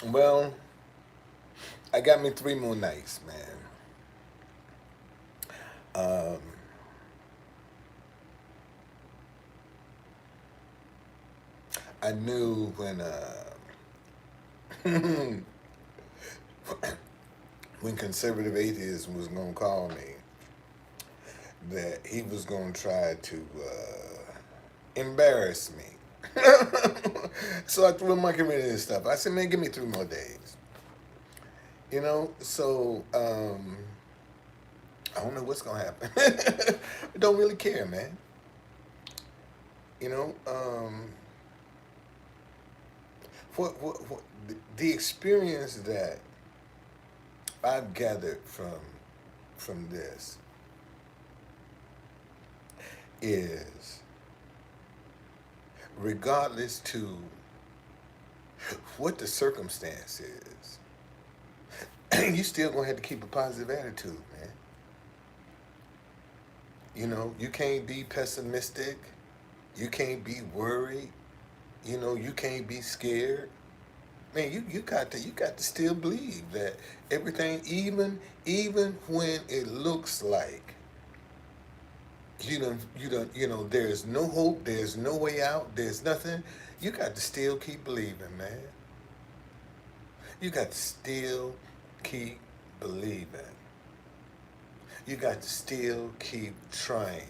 Well, I got me 3 more nights, man. Um, I knew when conservative atheism was gonna call me that he was gonna try to embarrass me. So I threw a monkey wrench in his stuff. I said, man, give me 3 more days. So I don't know what's gonna happen. I don't really care, man. You know, what the experience that I've gathered from this is, regardless to what the circumstance is, you still gonna have to keep a positive attitude, man. You can't be pessimistic. You can't be worried. You can't be scared. Man, you got to still believe that everything, even when it looks like there's no hope, there's no way out, there's nothing. You got to still keep believing, man. You got to still keep believing. You got to still keep trying.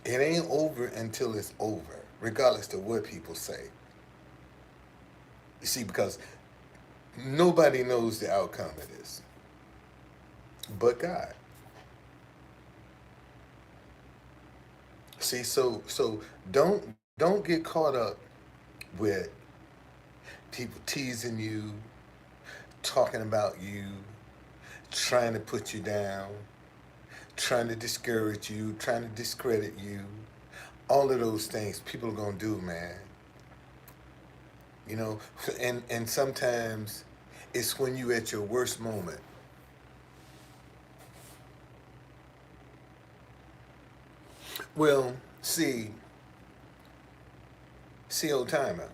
It ain't over until it's over, regardless of what people say. You see, because nobody knows the outcome of this but God. See, so don't get caught up with people teasing you, talking about you, trying to put you down, trying to discourage you, trying to discredit you. All of those things people are gonna do, man. You know, and sometimes it's when you at your worst moment. Well, see, old timer.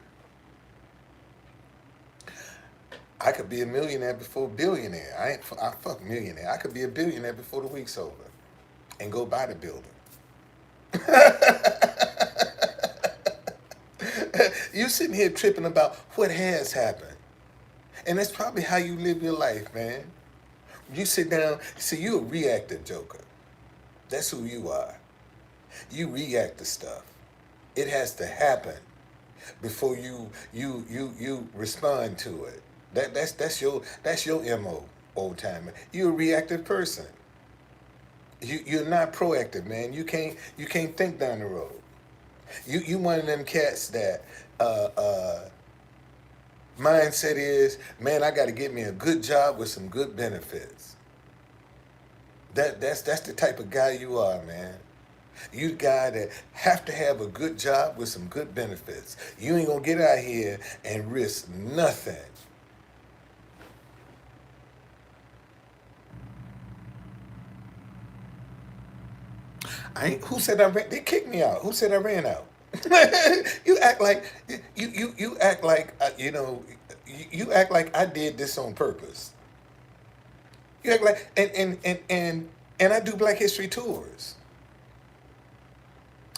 I could be a millionaire before a billionaire. I fuck millionaire. I could be a billionaire before the week's over, and go buy the building. You sitting here tripping about what has happened, and that's probably how you live your life, man. You sit down. See, you a reactive joker. That's who you are. You react to stuff. It has to happen before you respond to it. That's your mo, old timer. You're a reactive person. You're not proactive, man. You can't think down the road. You one of them cats that uh, uh, mindset is, man, I got to get me a good job with some good benefits. That's the type of guy you are, man. You the guy that have to have a good job with some good benefits. You ain't gonna get out here and risk nothing. Who said I ran? They kicked me out. Who said I ran out? You act like you act like you act like I did this on purpose. You act like and I do Black History tours.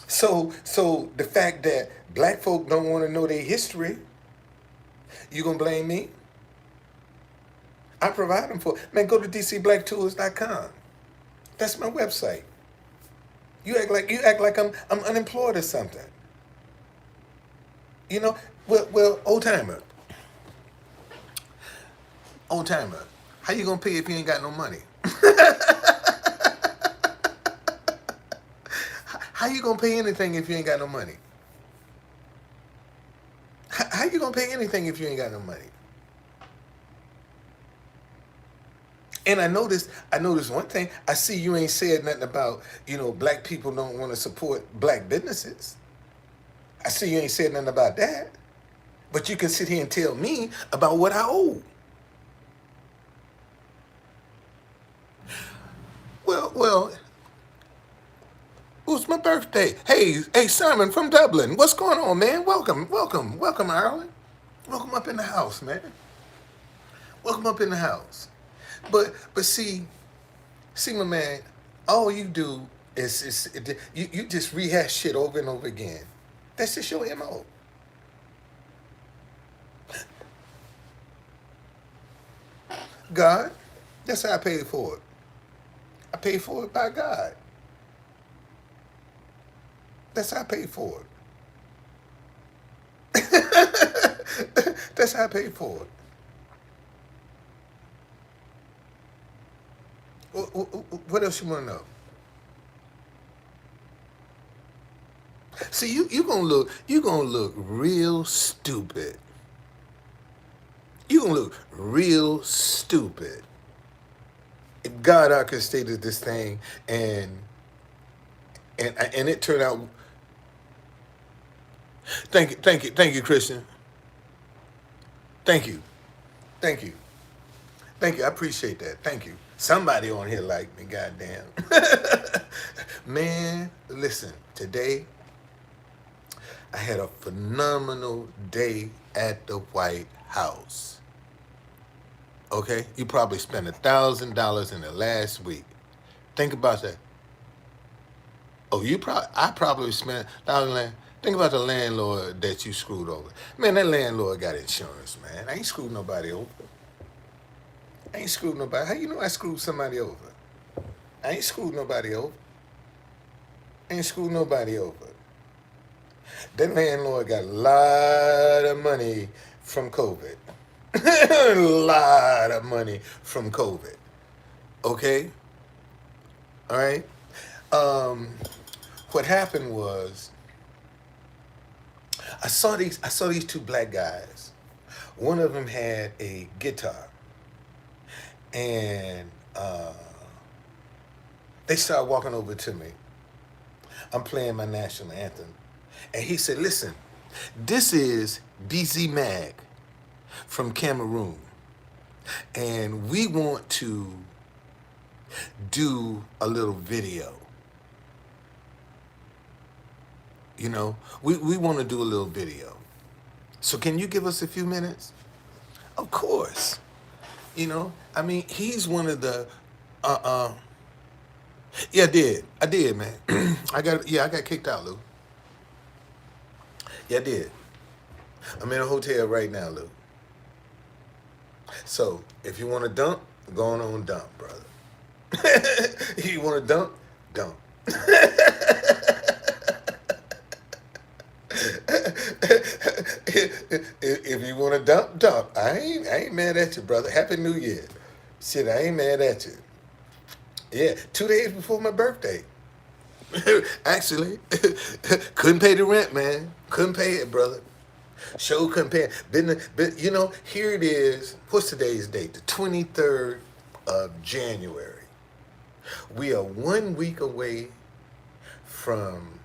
So the fact that black folk don't want to know their history, you gonna blame me? I provide them for, man. Go to dcblacktours.com. That's my website. You act like I'm unemployed or something. You know, well, old timer. How you gonna pay if you ain't got no money? How you gonna pay anything if you ain't got no money? How you gonna pay anything if you ain't got no money? And I noticed one thing. I see you ain't said nothing about, black people don't want to support black businesses. I see you ain't said nothing about that. But you can sit here and tell me about what I owe. Well, it was my birthday. Hey, Simon from Dublin. What's going on, man? Welcome, Ireland. Welcome up in the house, man. Welcome up in the house. But see, my man, all you do is you just rehash shit over and over again. That's just your MO. God, that's how I paid for it. I paid for it by God. That's how I paid for it. That's how I paid for it. What else you want to know? See, you gonna look real stupid. You gonna look real stupid if God orchestrated this thing and it turned out. Thank you, Christian. Thank you, thank you, thank you. I appreciate that. Thank you. Somebody on here like me, goddamn. Man, listen. Today I had a phenomenal day at the White House. Okay, you probably spent $1,000 in the last week. Think about that. Oh, I probably spent $1,000. Think about the landlord that you screwed over. Man, that landlord got insurance, man. I ain't screwed nobody over. I ain't screwed nobody. How you know I screwed somebody over? I ain't screwed nobody over. I ain't screwed nobody over. That landlord got a lot of money from COVID. A lot of money from COVID. Okay? All right? Um, what happened was I saw these two black guys. One of them had a guitar, and they started walking over to me. I'm playing my national anthem, and he said, "Listen, this is DZ Mag from Cameroon, and we want to do a little video. You know, we want to do a little video. So can you give us a few minutes?" Of course. You know, I mean, he's one of the, uh, uh, yeah, I did, man. I got kicked out, Lou. Yeah, I did. I'm in a hotel right now, Lou. So if you want to dump, go on dump, brother. You want to dump, dump. If you want to dump, dump. I ain't mad at you, brother. Happy New Year. Shit, I ain't mad at you. Yeah, 2 days before my birthday. Actually, couldn't pay the rent, man. Couldn't pay it, brother. Show couldn't pay it. But you know, here it is. What's today's date? The 23rd of January. We are 1 week away from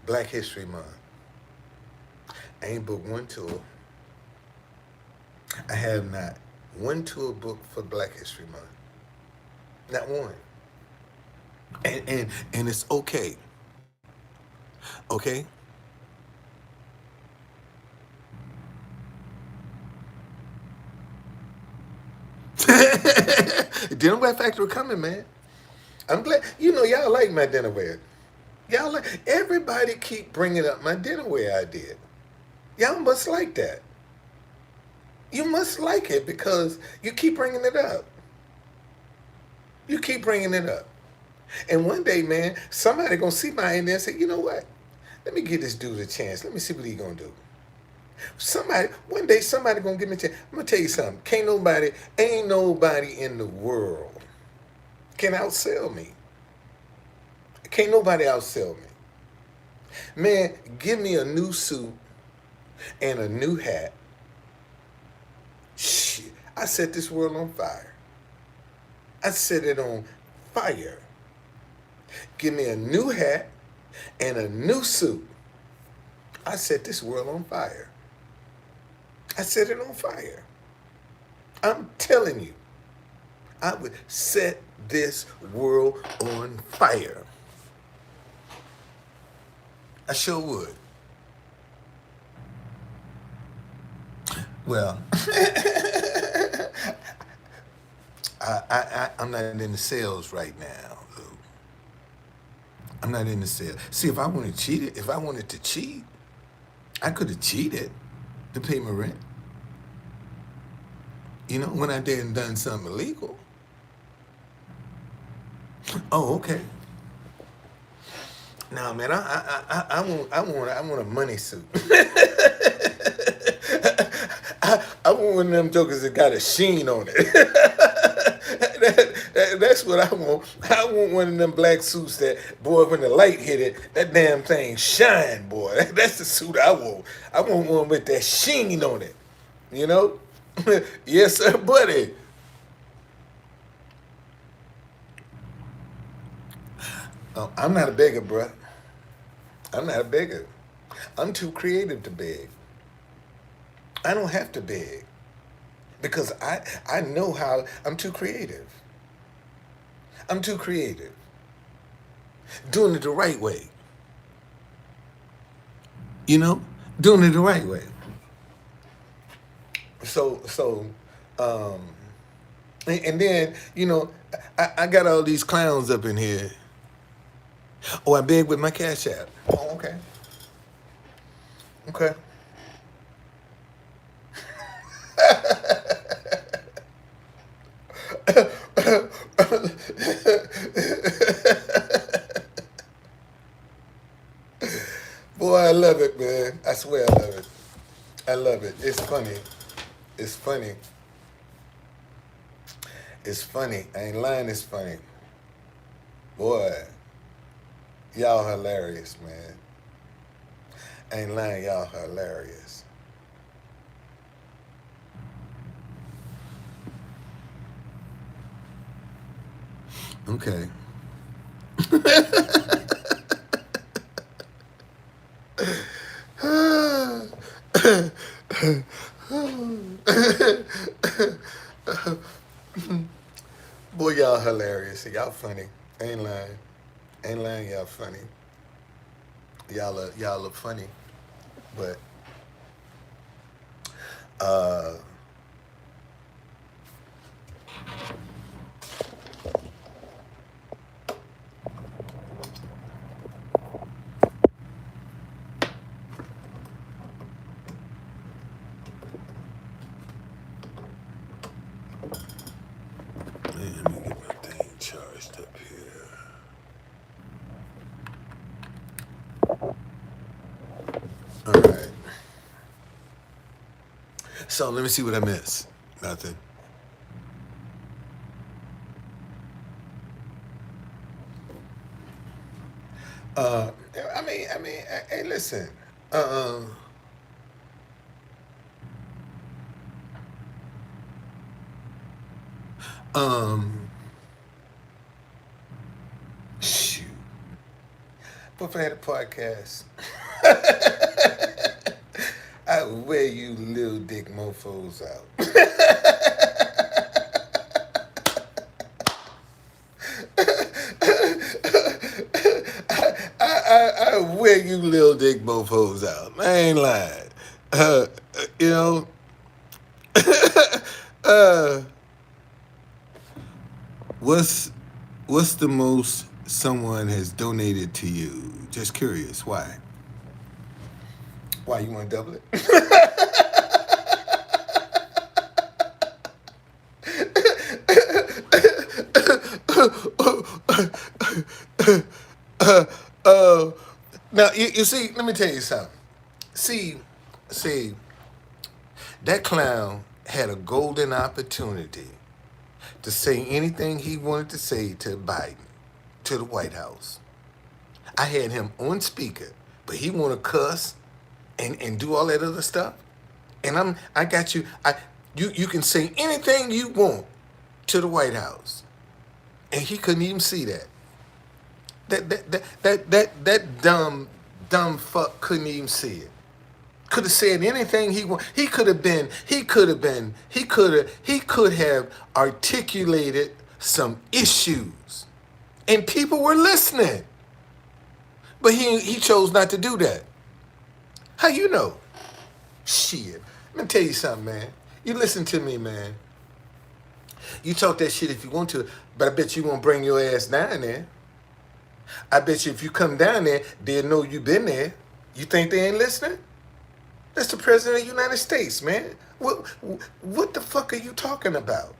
Black History Month. I ain't booked one tour. I have not one tour booked for Black History Month. Not one. And it's okay. Okay? Dinnerware Factory coming, man. I'm glad. You know, y'all like my dinnerware. Y'all like. Everybody keep bringing up my dinnerware idea. Y'all must like that. You must like it because you keep bringing it up. You keep bringing it up. And one day, man, somebody gonna see my in there and say, you know what? Let me give this dude a chance. Let me see what he gonna do. One day, somebody gonna give me a chance. I'm gonna tell you something. Ain't nobody in the world can outsell me. Can't nobody outsell me. Man, give me a new suit and a new hat. Shit, I set this world on fire. I set it on fire. Give me a new hat and a new suit. I set this world on fire. I set it on fire. I'm telling you, I would set this world on fire. I sure would. Well, I'm not in the sales right now, Lou. I'm not in the sales. See, if I wanted to cheat, I could have cheated to pay my rent. You know, when I didn't done something illegal. Oh, okay. No, man, I want a money suit. I want one of them jokers that got a sheen on it. That's what I want. I want one of them black suits that, boy, when the light hit it, that damn thing shine, boy. That's the suit I want. I want one with that sheen on it. You know? Yes, sir, buddy. Oh, I'm not a beggar, bruh. I'm not a beggar. I'm too creative to beg. I don't have to beg because I know how. I'm too creative. I'm too creative. Doing it the right way. You know, doing it the right way. So, um, and then I got all these clowns up in here. Oh, I beg with my cash app. Oh, okay, okay. Boy, I love it, man. I swear I love it. I love it. It's funny. It's funny. It's funny. I ain't lying. It's funny. Boy, y'all hilarious, man. I ain't lying. Y'all hilarious. Okay. Boy, y'all hilarious. Y'all funny. I ain't lying. Ain't lying. Y'all funny. Y'all are funny. But uh, man, let me get my thing charged up here. All right. So let me see what I missed. Nothing. Uh, hey, listen. Uh, um, shoot. What if I had a podcast? I would wear you little dick mofos out. I wear you little dick mofos out. I ain't lying. You know, uh, what's what's the most someone has donated to you? Just curious. Why? Why you want to double it? uh, Now you see. Let me tell you something. See, see, that clown had a golden opportunity to say anything he wanted to say to Biden, to the White House. I had him on speaker, but he want to cuss and do all that other stuff. And I got you. You can say anything you want to the White House, and he couldn't even see that. That dumb fuck couldn't even see it. Could have said anything he want. He could have articulated some issues, and people were listening. But he chose not to do that. How you know? Shit. Let me tell you something, man. You listen to me, man. You talk that shit if you want to, but I bet you won't bring your ass down there. I bet you if you come down there, they'll know you been there. You think they ain't listening? That's the president of the United States, man. What the fuck are you talking about?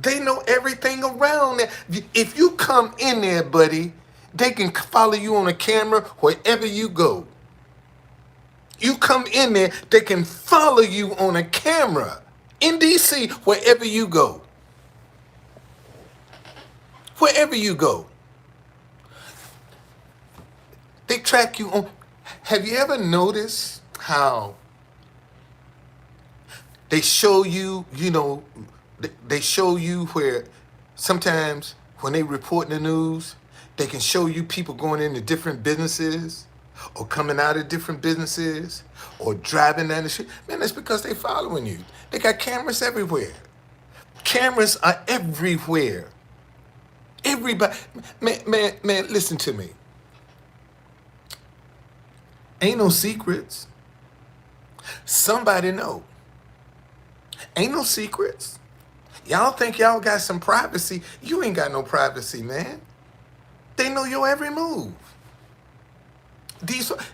They know everything around there. If you come in there, buddy, they can follow you on a camera wherever you go. You come in there, they can follow you on a camera in DC wherever you go. Wherever you go. They track you on. Have you ever noticed how they show you, they show you where sometimes when they report in the news, they can show you people going into different businesses or coming out of different businesses or driving down the street. Man, that's because they following you. They got cameras everywhere. Cameras are everywhere. Everybody, man, listen to me. Ain't no secrets. Somebody know. Ain't no secrets. Y'all think y'all got some privacy. You ain't got no privacy, man. They know your every move.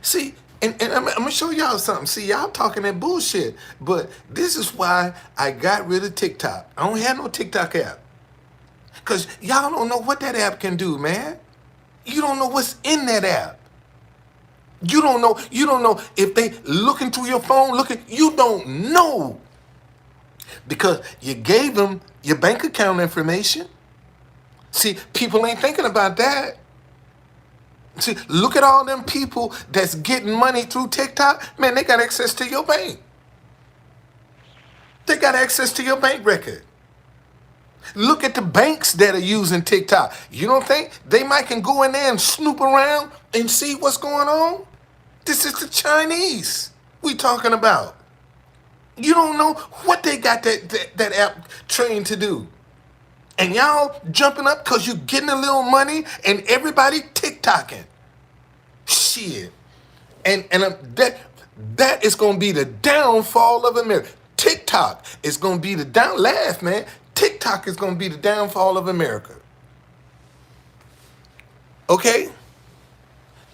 See, and I'm going to show y'all something. See, y'all talking that bullshit. But this is why I got rid of TikTok. I don't have no TikTok app. Because y'all don't know what that app can do, man. You don't know what's in that app. You don't know if they looking through your phone, you don't know. Because you gave them your bank account information. See, people ain't thinking about that. See, look at all them people that's getting money through TikTok. Man, they got access to your bank. They got access to your bank record. Look at the banks that are using TikTok. You don't think they might can go in there and snoop around and see what's going on? This is the Chinese we talking about. You don't know what they got that app trained to do. And y'all jumping up because you getting a little money and everybody TikToking. Shit. And that is going to be the downfall of America. TikTok is going to be the laugh, man. TikTok is going to be the downfall of America. Okay?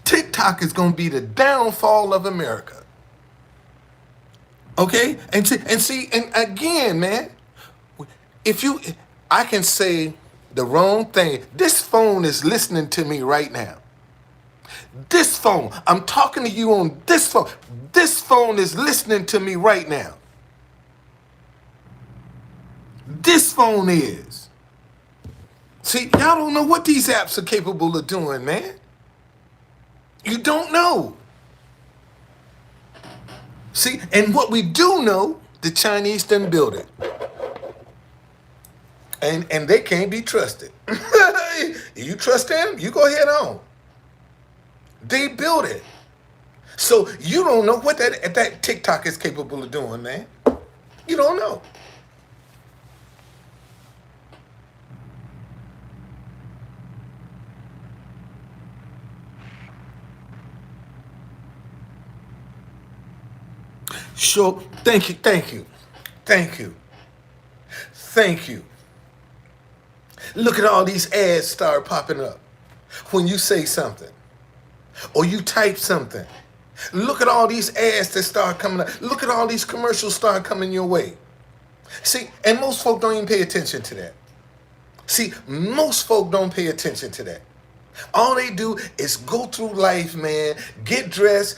TikTok is going to be the downfall of America. Okay? And again, man, I can say the wrong thing. This phone is listening to me right now. This phone, I'm talking to you on this phone. This phone is listening to me right now. This phone is. See, y'all don't know what these apps are capable of doing, man. You don't know. See, and what we do know, the Chinese didn't build it. And they can't be trusted. You trust them? You go ahead on. They built it. So you don't know what that TikTok is capable of doing, man. You don't know. Sure. Thank you. Look at all these ads start popping up when you say something or you type something. Look at all these ads that start coming up. Look at all these commercials start coming your way. See, and most folk don't even pay attention to that. See, most folk don't pay attention to that. All they do is go through life, man, get dressed,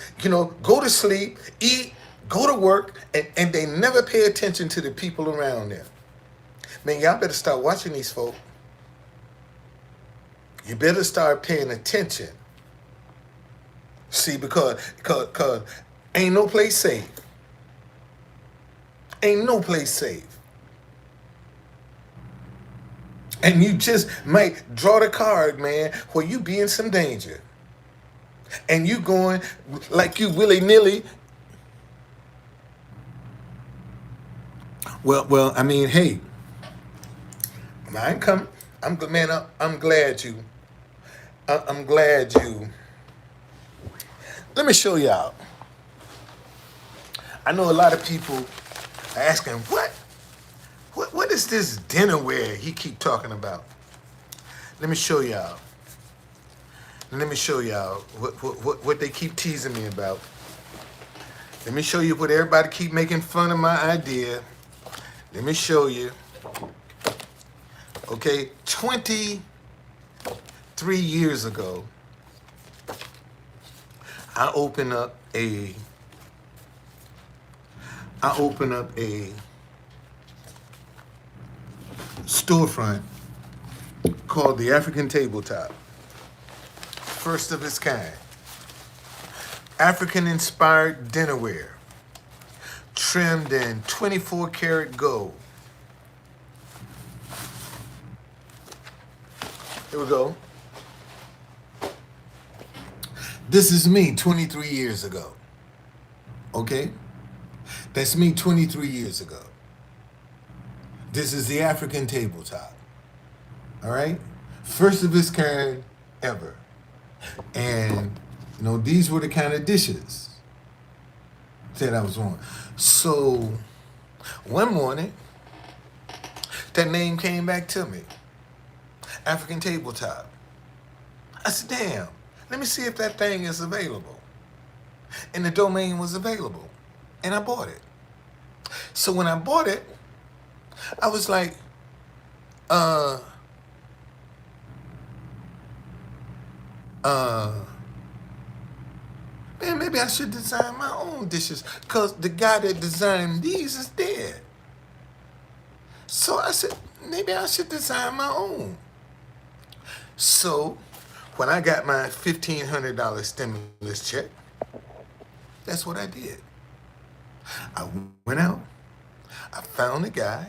go to sleep, eat, go to work, and they never pay attention to the people around them. Man, y'all better start watching these folk. You better start paying attention. See, because ain't no place safe. Ain't no place safe. And you just might draw the card, man, where you be in some danger. And you going like you willy-nilly. Well, I mean, hey, I'm coming. I'm glad you. I'm glad you. Let me show y'all. I know a lot of people are asking, what is this dinnerware he keep talking about? Let me show y'all. Let me show y'all what they keep teasing me about. Let me show you what everybody keep making fun of my idea. Let me show you. Okay, 23 years ago, I opened up a storefront called the African Tabletop. First of its kind. African inspired dinnerware, trimmed in 24 karat gold. Here we go. This is me 23 years ago. Okay? That's me 23 years ago. This is the African Tabletop. All right? First of its kind ever. And, these were the kind of dishes that I was on. So, one morning, that name came back to me. African Tabletop. I said, damn, let me see if that thing is available. And the domain was available. And I bought it. So when I bought it, I was like, man, maybe I should design my own dishes because the guy that designed these is dead. So I said, maybe I should design my own. So when I got my $1,500 stimulus check, that's what I did. I went out, I found a guy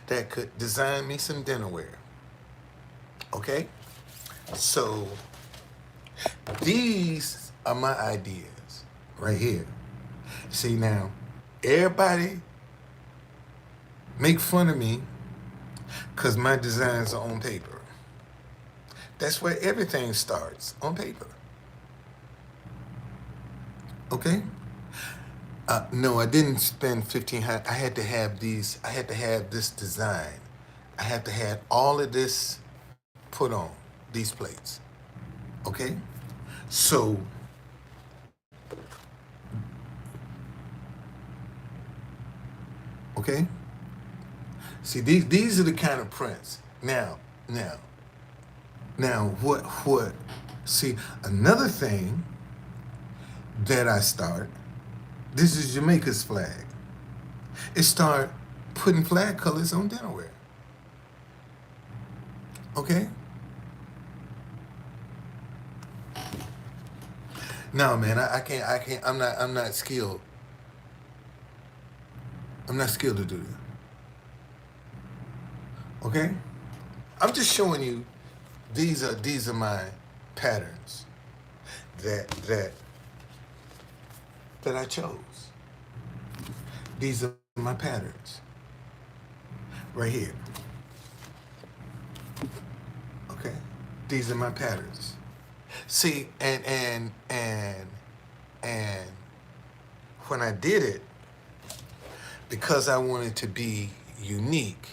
that could design me some dinnerware. Okay? So these are my ideas right here. See now, everybody make fun of me because my designs are on paper. That's where everything starts, on paper. Okay? No, I didn't spend $1,500. I had to have these. I had to have this design. I had to have all of this put on these plates. Okay? So okay? See, these are the kind of prints. Now, what? See, another thing that I start, this is Jamaica's flag. It start putting flag colors on dinnerware. Okay? No, man, I can't, I'm not skilled. I'm not skilled to do that. Okay? I'm just showing you these are my patterns that I chose. These are my patterns. Right here. Okay? These are my patterns. See, and when I did it, because I wanted to be unique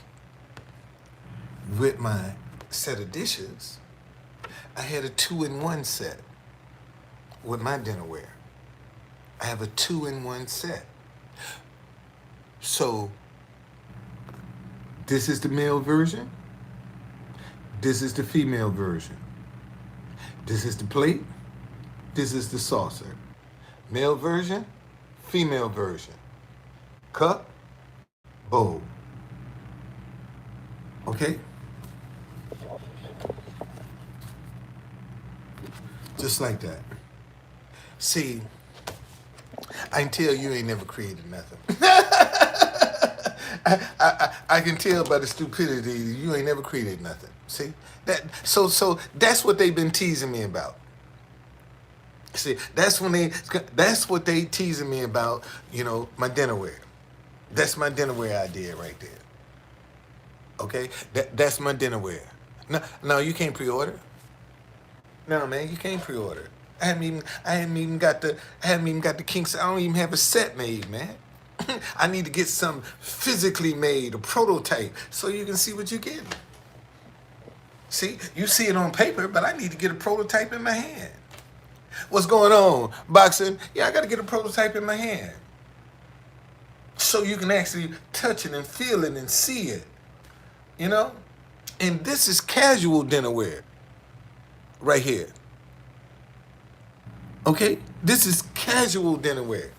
with my set of dishes, I had a 2-in-1 set with my dinnerware. I have a 2-in-1 set. So this is the male version. This is the female version. This is the plate. This is the saucer. Male version, female version. Cup, bowl. Okay? Just like that. See, I can tell you ain't never created nothing. I can tell by the stupidity you ain't never created nothing. See that? So that's what they've been teasing me about. See, that's what they teasing me about. My dinnerware. That's my dinnerware idea right there. Okay, that's my dinnerware. No, you can't pre-order. No, man, you can't pre-order. I haven't even got the kinks. I don't even have a set made, man. I need to get some physically made, a prototype, so you can see what you're getting. See, you see it on paper, but I need to get a prototype in my hand. What's going on, boxing? Yeah, I got to get a prototype in my hand, so you can actually touch it and feel it and see it. You know? And this is casual dinnerware right here. Okay? This is casual dinnerware.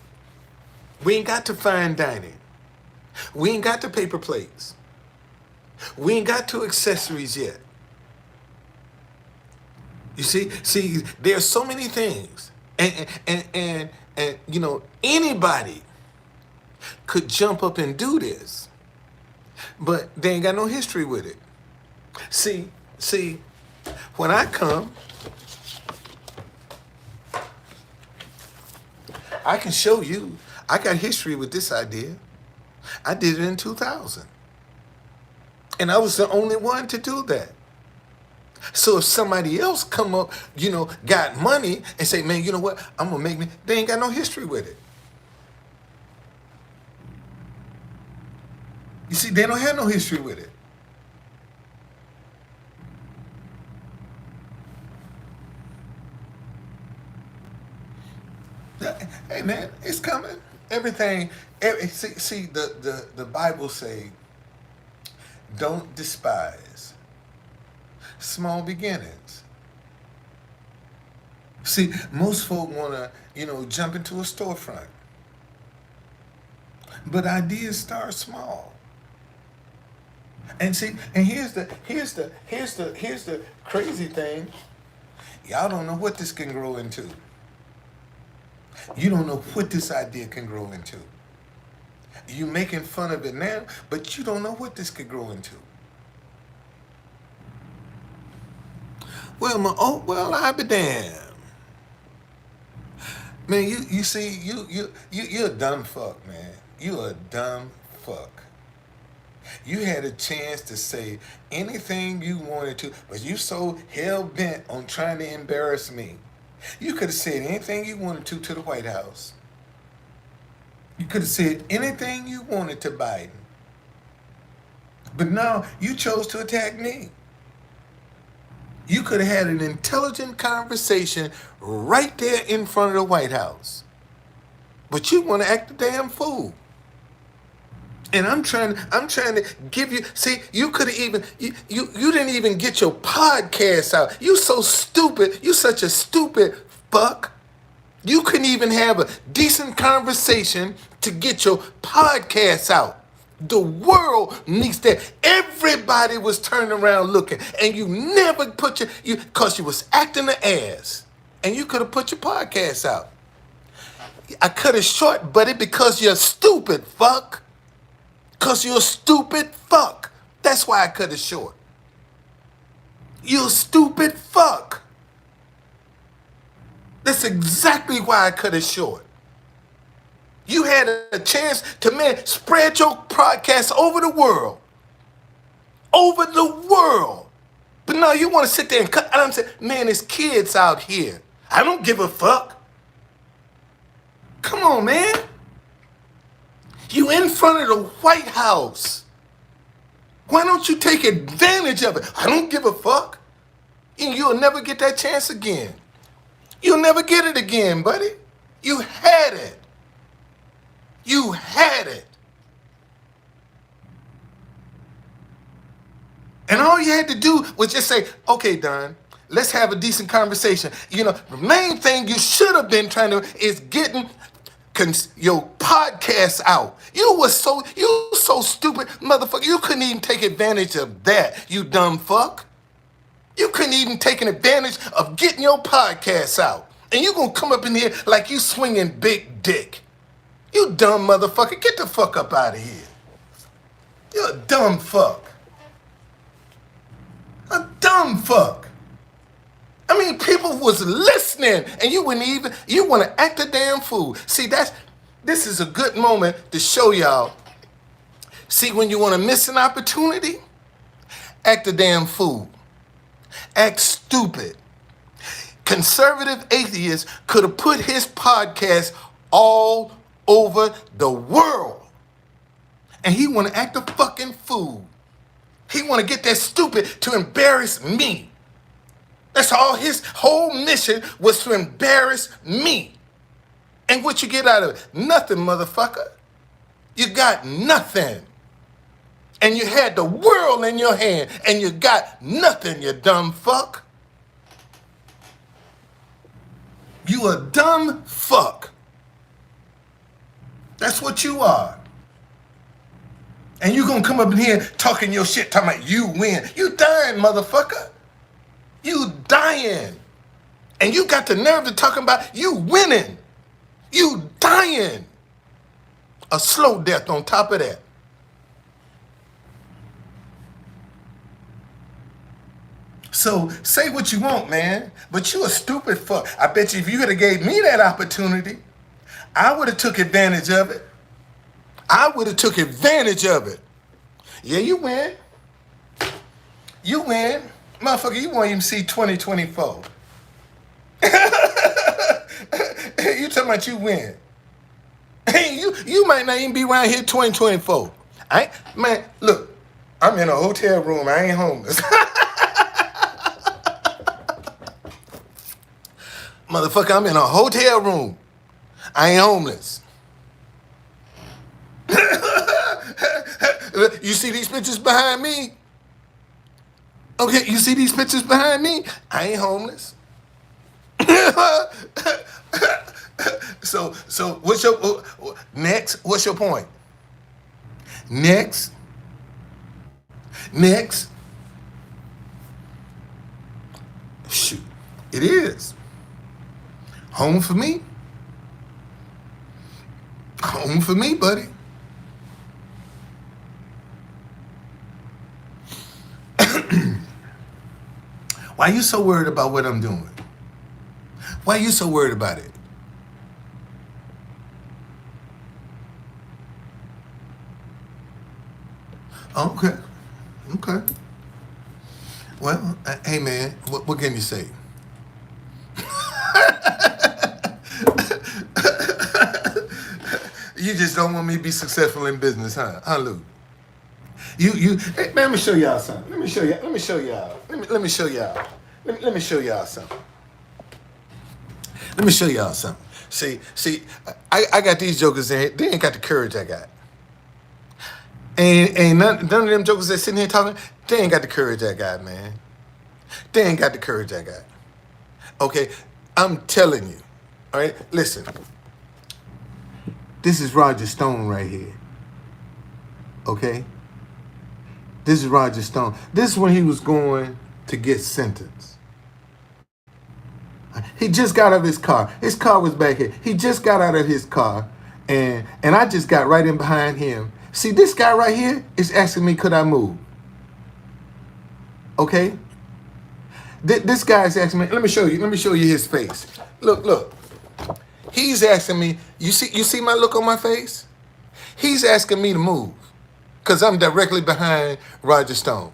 We ain't got to fine dining. We ain't got to paper plates. We ain't got to accessories yet. You see, there's so many things. And you know, anybody could jump up and do this, but they ain't got no history with it. See, when I come, I can show you. I got history with this idea. I did it in 2000. And I was the only one to do that. So if somebody else come up, you know, got money and say, man, you know what, I'm going to make me, they ain't got no history with it. You see, they don't have no history with it. Hey man, it's coming. Everything. See, the Bible say, don't despise small beginnings. See, most folk wanna, you know, jump into a storefront, but ideas start small. And see, and here's the crazy thing. Y'all don't know what this can grow into. You don't know what this idea can grow into. You making fun of it now, but you don't know what this could grow into. Well, I be damned. Man, you see, you're a dumb fuck, man. You a dumb fuck. You had a chance to say anything you wanted to, but you so hell bent on trying to embarrass me. You could have said anything you wanted to the White House. You could have said anything you wanted to Biden. But no, you chose to attack me. You could have had an intelligent conversation right there in front of the White House. But you want to act a damn fool. And I'm trying to give you, see, you could have even, you didn't even get your podcast out. You so stupid. You such a stupid fuck. You couldn't even have a decent conversation to get your podcast out. The world needs that. Everybody was turning around looking, and you never put because you was acting the ass, and you could have put your podcast out. I cut it short, buddy, because you're stupid, fuck. Because you're a stupid fuck. That's why I cut it short. You're a stupid fuck. That's exactly why I cut it short. You had a chance to, man, spread your podcast over the world. Over the world. But no, you want to sit there and cut. I'm saying, man, there's kids out here. I don't give a fuck. Come on, man. You in front of the White House. Why don't you take advantage of it? I don't give a fuck. And you'll never get that chance again. You'll never get it again, buddy. You had it. You had it. And all you had to do was just say, okay, Don, let's have a decent conversation. You know, the main thing you should have been trying to is getting your podcast out. You so stupid, motherfucker. You couldn't even take advantage of that, you dumb fuck. You couldn't even take an advantage of getting your podcast out. And you gonna come up in here like you swinging big dick. You dumb motherfucker. Get the fuck up out of here. You're a dumb fuck. A dumb fuck. I mean, people was listening, and you wouldn't even, you want to act a damn fool. See, this is a good moment to show y'all. See, when you want to miss an opportunity, act a damn fool. Act stupid. conservative atheist could have put his podcast all over the world. And he want to act a fucking fool. He want to get that stupid to embarrass me. That's all his whole mission was, to embarrass me. And what you get out of it? Nothing, motherfucker. You got nothing. And you had the world in your hand and you got nothing, you dumb fuck. You a dumb fuck. That's what you are. And you gonna come up in here talking your shit, talking about you win. You dying, motherfucker. You dying. And you got the nerve to talking about you winning. You dying. A slow death on top of that. So say what you want, man, but you a stupid fuck. I bet you if you could have gave me that opportunity, I would have took advantage of it. I would have took advantage of it. Yeah, you win. You win. Motherfucker, you won't even see 2024. You talking about you win. Hey, you might not even be around here 2024. Man, look, I'm in a hotel room. I ain't homeless. Motherfucker, I'm in a hotel room. I ain't homeless. You see these pictures behind me? Okay, you see these pictures behind me? I ain't homeless. So what's your next? What's your point? Next. Shoot, it is. Home for me. Home for me, buddy. Why you so worried about what I'm doing? Why you so worried about it? Okay. Well, hey man, what can you say? You just don't want me to be successful in business, huh? Lou? Hey, man, let me show y'all something. Let me show y'all something. Let me show y'all something. See, I got these jokers in here. They ain't got the courage I got. Ain't none of them jokers that sitting here talking, they ain't got the courage I got, man. They ain't got the courage I got. Okay, I'm telling you. All right, listen. This is Roger Stone right here. Okay? This is Roger Stone. This is when he was going to get sentenced. He just got out of his car. His car was back here. He just got out of his car, and I just got right in behind him. See, this guy right here is asking me, could I move? Okay? This guy is asking me, let me show you his face. Look. He's asking me, you see my look on my face? He's asking me to move because I'm directly behind Roger Stone.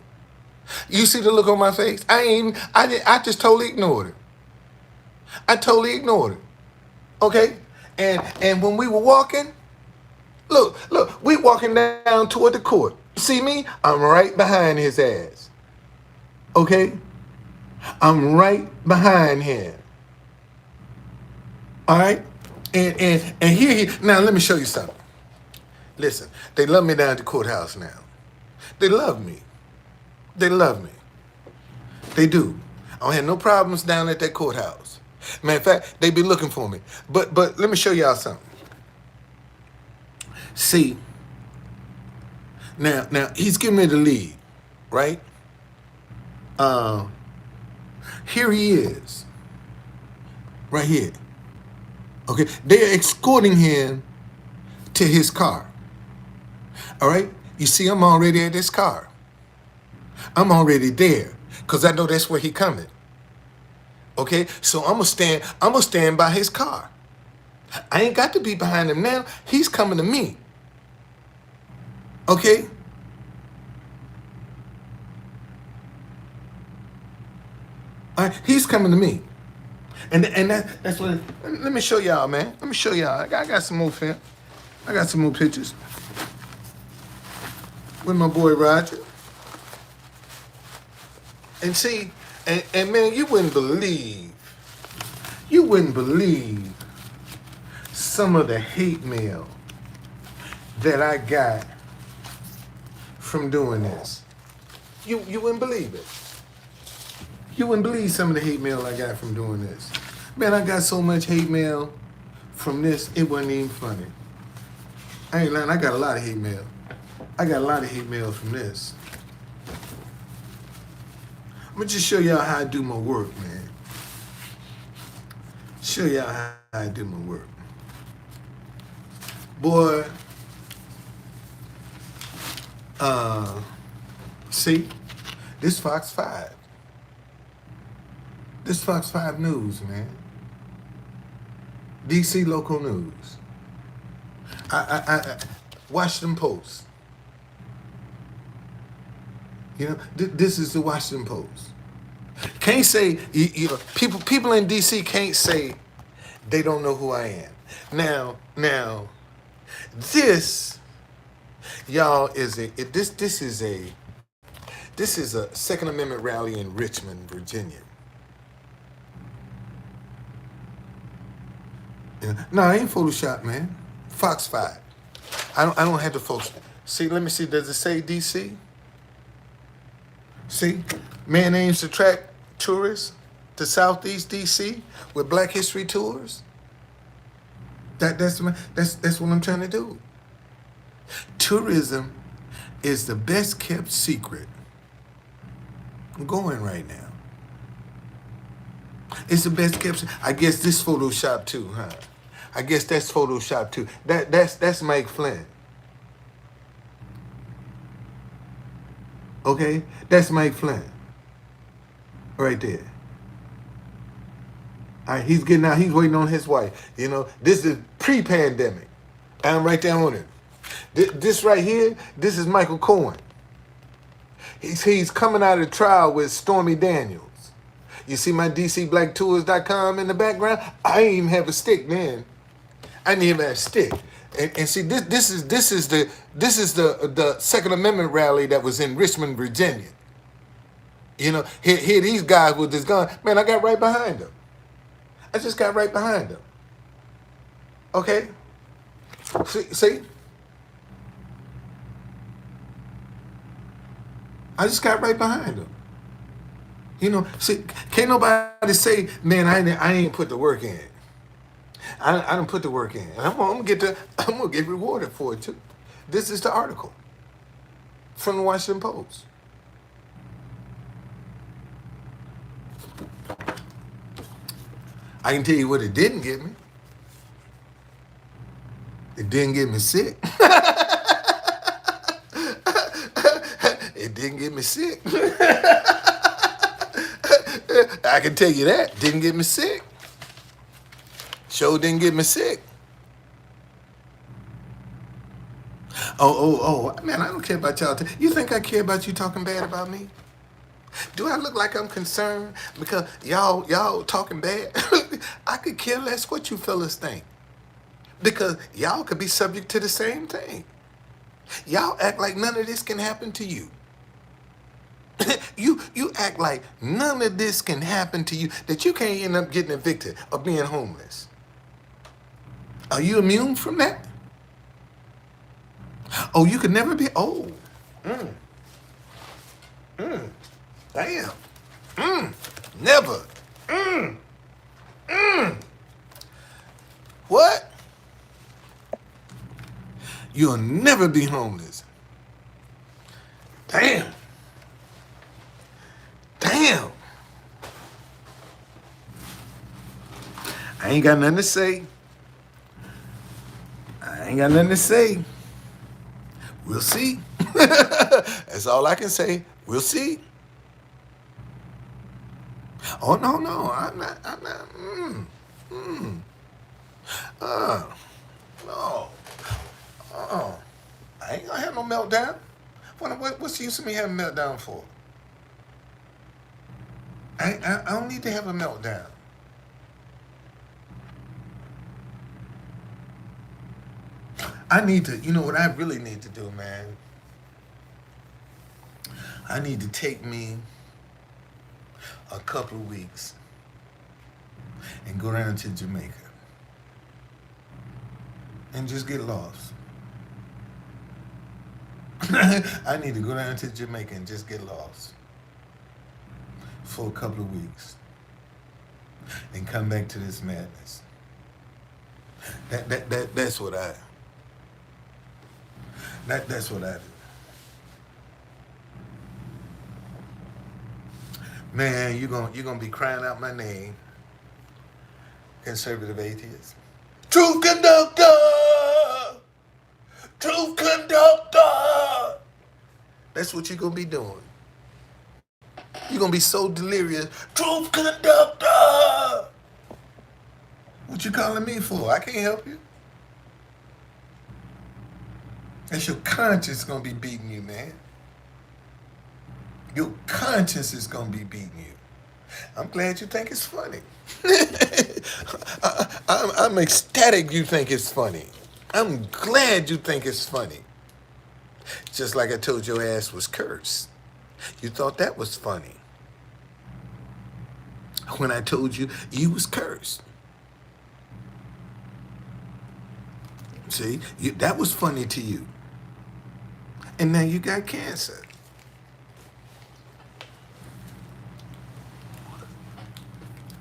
You see the look on my face? I just totally ignored it. Okay? And when we were walking, look, we walking down toward the court. See me? I'm right behind his ass. Okay? I'm right behind him. All right? And here, now let me show you something. Listen, they love me down at the courthouse now. They love me. They do. I don't have no problems down at that courthouse. Matter of fact, they be looking for me. But let me show y'all something. See, now he's getting me to leave, right? Here he is. Right here. Okay, they're escorting him to his car. All right, you see, I'm already at this car. I'm already there because I know that's where he coming. Okay, so I'm gonna stand by his car. I ain't got to be behind him now. He's coming to me. Okay. All right, he's coming to me. And that's what. Let me show y'all, man. Let me show y'all. I got some more film. I got some more pictures with my boy Roger. And see, and man, you wouldn't believe some of the hate mail that I got from doing this. You wouldn't believe it. You wouldn't believe some of the hate mail I got from doing this. Man, I got so much hate mail from this, it wasn't even funny. I ain't lying, I got a lot of hate mail. I got a lot of hate mail from this. I'm gonna just show y'all how I do my work, man. Show y'all how I do my work. Boy, see, this Fox 5. This Fox 5 News, man. DC local news. I Washington Post. You know, this is the Washington Post. Can't say people in DC can't say they don't know who I am. Now, this y'all is this is a Second Amendment rally in Richmond, Virginia. No, I ain't Photoshop, man. Fox 5. I don't have the folks. See, let me see. Does it say DC? See, man aims to attract tourists to Southeast DC with Black History tours. That's what I'm trying to do. Tourism is the best kept secret going right now. It's the best kept. I guess this Photoshop too, huh? I guess that's Photoshop too. That's Mike Flynn. Okay, that's Mike Flynn. Right there. All right, he's getting out. He's waiting on his wife. You know, this is pre-pandemic. I'm right there on it. This right here, this is Michael Cohen. He's coming out of trial with Stormy Daniels. You see my DCBlackTours.com in the background? I ain't even have a stick, man. I didn't even have a stick. And see, this is the Second Amendment rally that was in Richmond, Virginia. You know, here these guys with this gun. Man, I got right behind them. I just got right behind them. Okay? See? I just got right behind them. You know, see, can't nobody say, man, I ain't put the work in. I done put the work in. And I'm gonna get rewarded for it too. This is the article from the Washington Post. I can tell you what it didn't get me. It didn't get me sick. It didn't get me sick. I can tell you that. Didn't get me sick. Sure didn't get me sick. Oh, man, I don't care about y'all. You think I care about you talking bad about me? Do I look like I'm concerned because y'all talking bad? I could care less what you fellas think. Because y'all could be subject to the same thing. Y'all act like none of this can happen to you. You act like none of this can happen to you, that you can't end up getting evicted or being homeless. Are you immune from that? Oh, you could never be. Oh. Damn. Never. What? You'll never be homeless. Damn. I ain't got nothing to say. We'll see. That's all I can say. We'll see. Oh, no. I'm not. No. I ain't gonna have no meltdown. What's the use of me having a meltdown for? I don't need to have a meltdown. I need to, you know what I really need to do, man? I need to take me a couple of weeks and go down to Jamaica and just get lost. I need to go down to Jamaica and just get lost for a couple of weeks and come back to this madness. That's what that's what I do. Man, you're gonna be crying out my name, conservative atheist. Truth conductor! Truth conductor! That's what you're gonna be doing. You're gonna be so delirious. Truth conductor! What you calling me for? I can't help you. That's your conscience gonna be beating you, man. Your conscience is gonna be beating you. I'm glad you think it's funny. I'm ecstatic you think it's funny. I'm glad you think it's funny. Just like I told your ass was cursed. You thought that was funny. When I told you you was cursed. See, that was funny to you. And now you got cancer.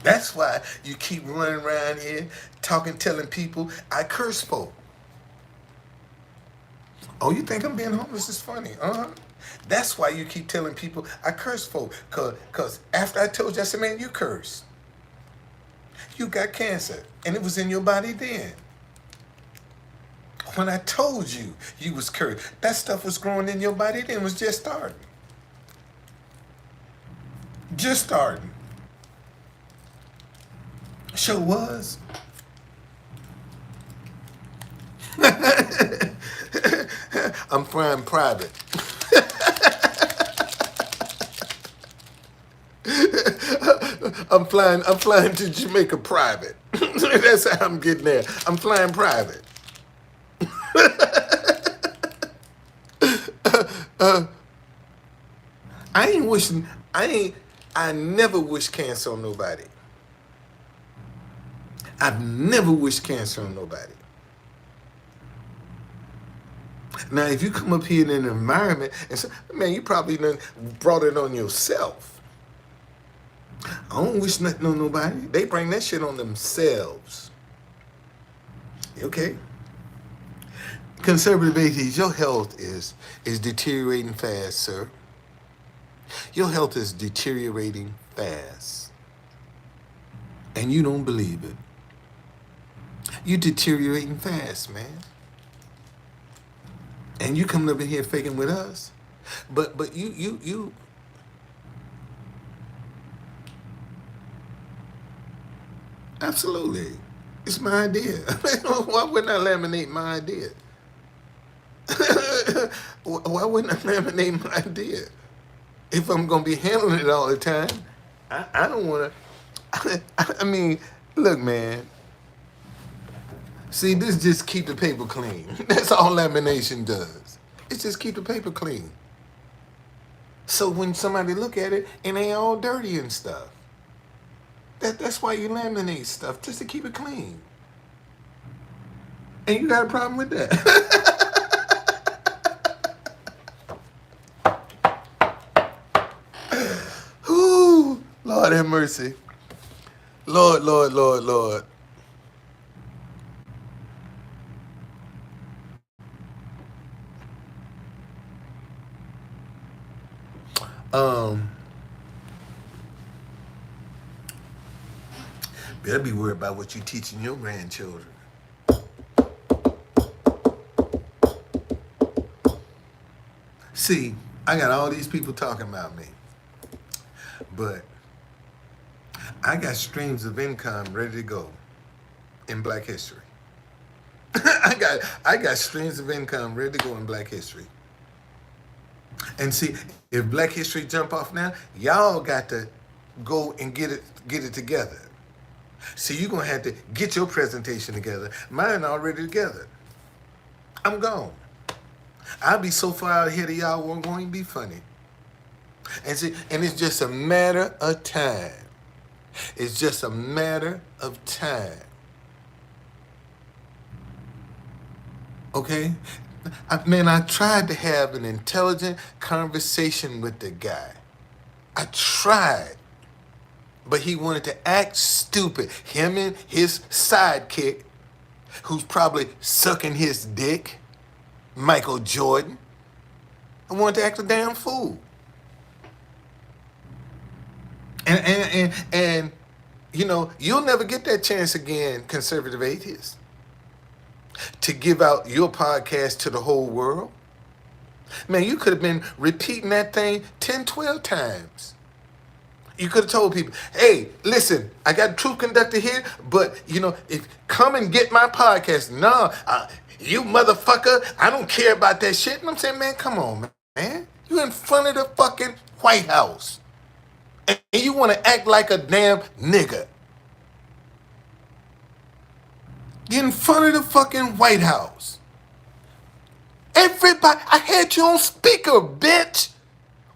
That's why you keep running around here telling people I curse folk. Oh, you think I'm being homeless is funny? That's why you keep telling people I curse folk. Cause after I told you, I said, man, you curse. You got cancer. And it was in your body then. When I told you you was cursed, that stuff was growing in your body then. It was just starting. Just starting. Sure was. I'm flying private. I'm flying to Jamaica private. That's how I'm getting there. I'm flying private. I never wish cancer on nobody. I've never wished cancer on nobody. Now, if you come up here in an environment and say, man, you probably done brought it on yourself. I don't wish nothing on nobody. They bring that shit on themselves. Okay? Conservative atheists, your health is deteriorating fast, sir. Your health is deteriorating fast. And you don't believe it. You're deteriorating fast, man. And you coming over here faking with us. But you absolutely. It's my idea. Why wouldn't I laminate my idea? Why wouldn't I laminate my idea? If I'm gonna be handling it all the time, I don't wanna I mean, look, man. See, this just keep the paper clean. That's all lamination does. It just keep the paper clean. So when somebody look at it, it ain't all dirty and stuff. That's why you laminate stuff, just to keep it clean. And you got a problem with that? Ooh, Lord have mercy. Lord, Lord, Lord, Lord. Better be worried about what you teaching your grandchildren. See, I got all these people talking about me, but I got streams of income ready to go in Black history. I got streams of income ready to go in Black history. And see, if Black history jump off now, y'all got to go and get it together. See, you're gonna have to get your presentation together. Mine already together. I'm gone. I'll be so far ahead of y'all, won't even be funny. And see, and it's just a matter of time. It's just a matter of time. Okay? Man, I tried to have an intelligent conversation with the guy. I tried. But he wanted to act stupid. Him and his sidekick, who's probably sucking his dick, Michael Jordan, I wanted to act a damn fool. And you know, you'll never get that chance again, conservative atheists, to give out your podcast to the whole world. Man, you could have been repeating that thing 10, 12 times. You could have told people, hey, listen, I got a Truth Conductor here, but, you know, if come and get my podcast. No, you motherfucker, I don't care about that shit. And I'm saying, man, come on, man. You in front of the fucking White House. And you want to act like a damn nigga. You're in front of the fucking White House. Everybody, I had you on speaker, bitch.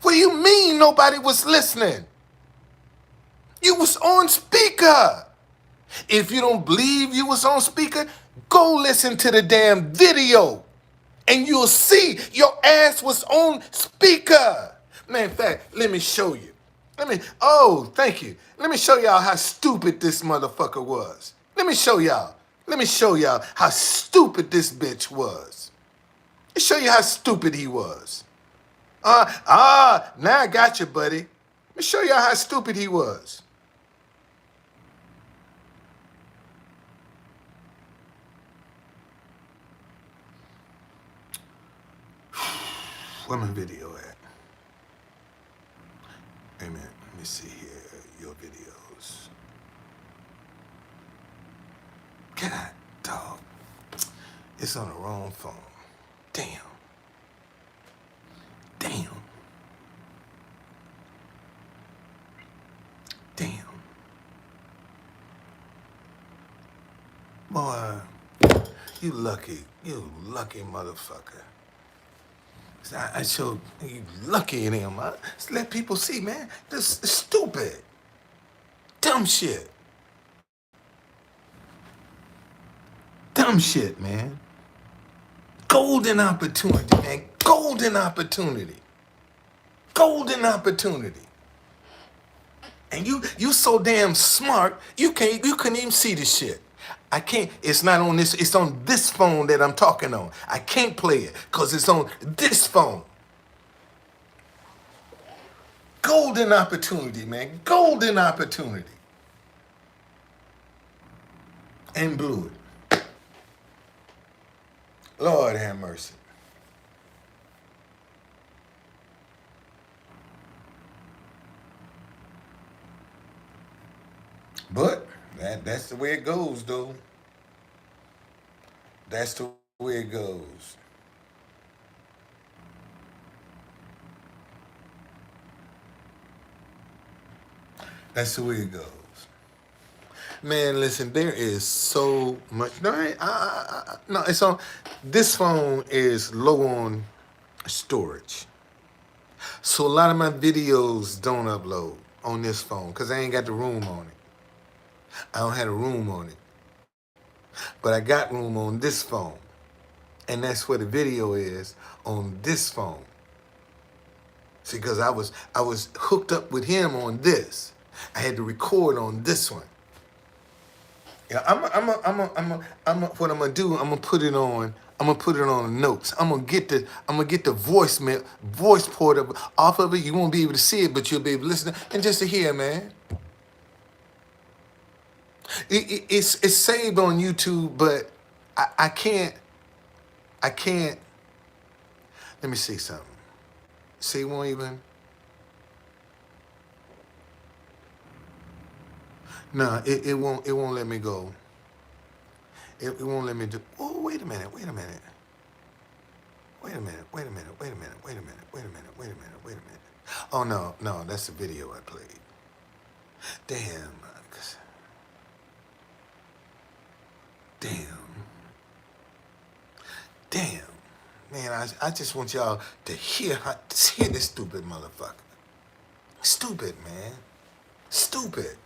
What do you mean nobody was listening? You was on speaker. If you don't believe you was on speaker, go listen to the damn video. And you'll see your ass was on speaker. Man, in fact, let me show you. Thank you. Let me show y'all how stupid this motherfucker was. Let me show y'all. Let me show y'all how stupid this bitch was. Let me show you how stupid he was. Now I got you, buddy. Let me show y'all how stupid he was. Where my video at? Hey man, let me see here. Your videos. God, dog. It's on the wrong phone. Damn. Damn. Damn. Boy, you lucky. You lucky motherfucker. I showed you lucky in him. Just let people see, man. This is stupid. Dumb shit. Dumb shit, man. Golden opportunity, man. Golden opportunity. Golden opportunity. And you so damn smart, you couldn't even see this shit. I can't, it's not on this, it's on this phone that I'm talking on. I can't play it because it's on this phone. Golden opportunity, man. Golden opportunity. And blew it. Lord have mercy. But that's the way it goes, though. That's the way it goes. That's the way it goes. Man, listen, there is so much. No, no, it's on. This phone is low on storage. So a lot of my videos don't upload on this phone because I ain't got the room on it. I don't have a room on it. But I got room on this phone. And that's where the video is, on this phone. See, because I was hooked up with him on this. I had to record on this one. Yeah, what I'm gonna do, I'm gonna put it on. I'm gonna put it on notes. I'm gonna get the voice port off of it. You won't be able to see it, but you'll be able to listen and just to hear, man. It's saved on YouTube, but I can't. Let me see something. See, won't even. No, it won't let me go. It won't let me do. Oh, wait a minute. Wait a minute. Wait a minute. Wait a minute. Wait a minute. Wait a minute. Wait a minute. Wait a minute. Wait a minute. Oh no, that's the video I played. Damn. Damn. Damn. man, I just want y'all to hear this stupid motherfucker. Stupid, man. Stupid.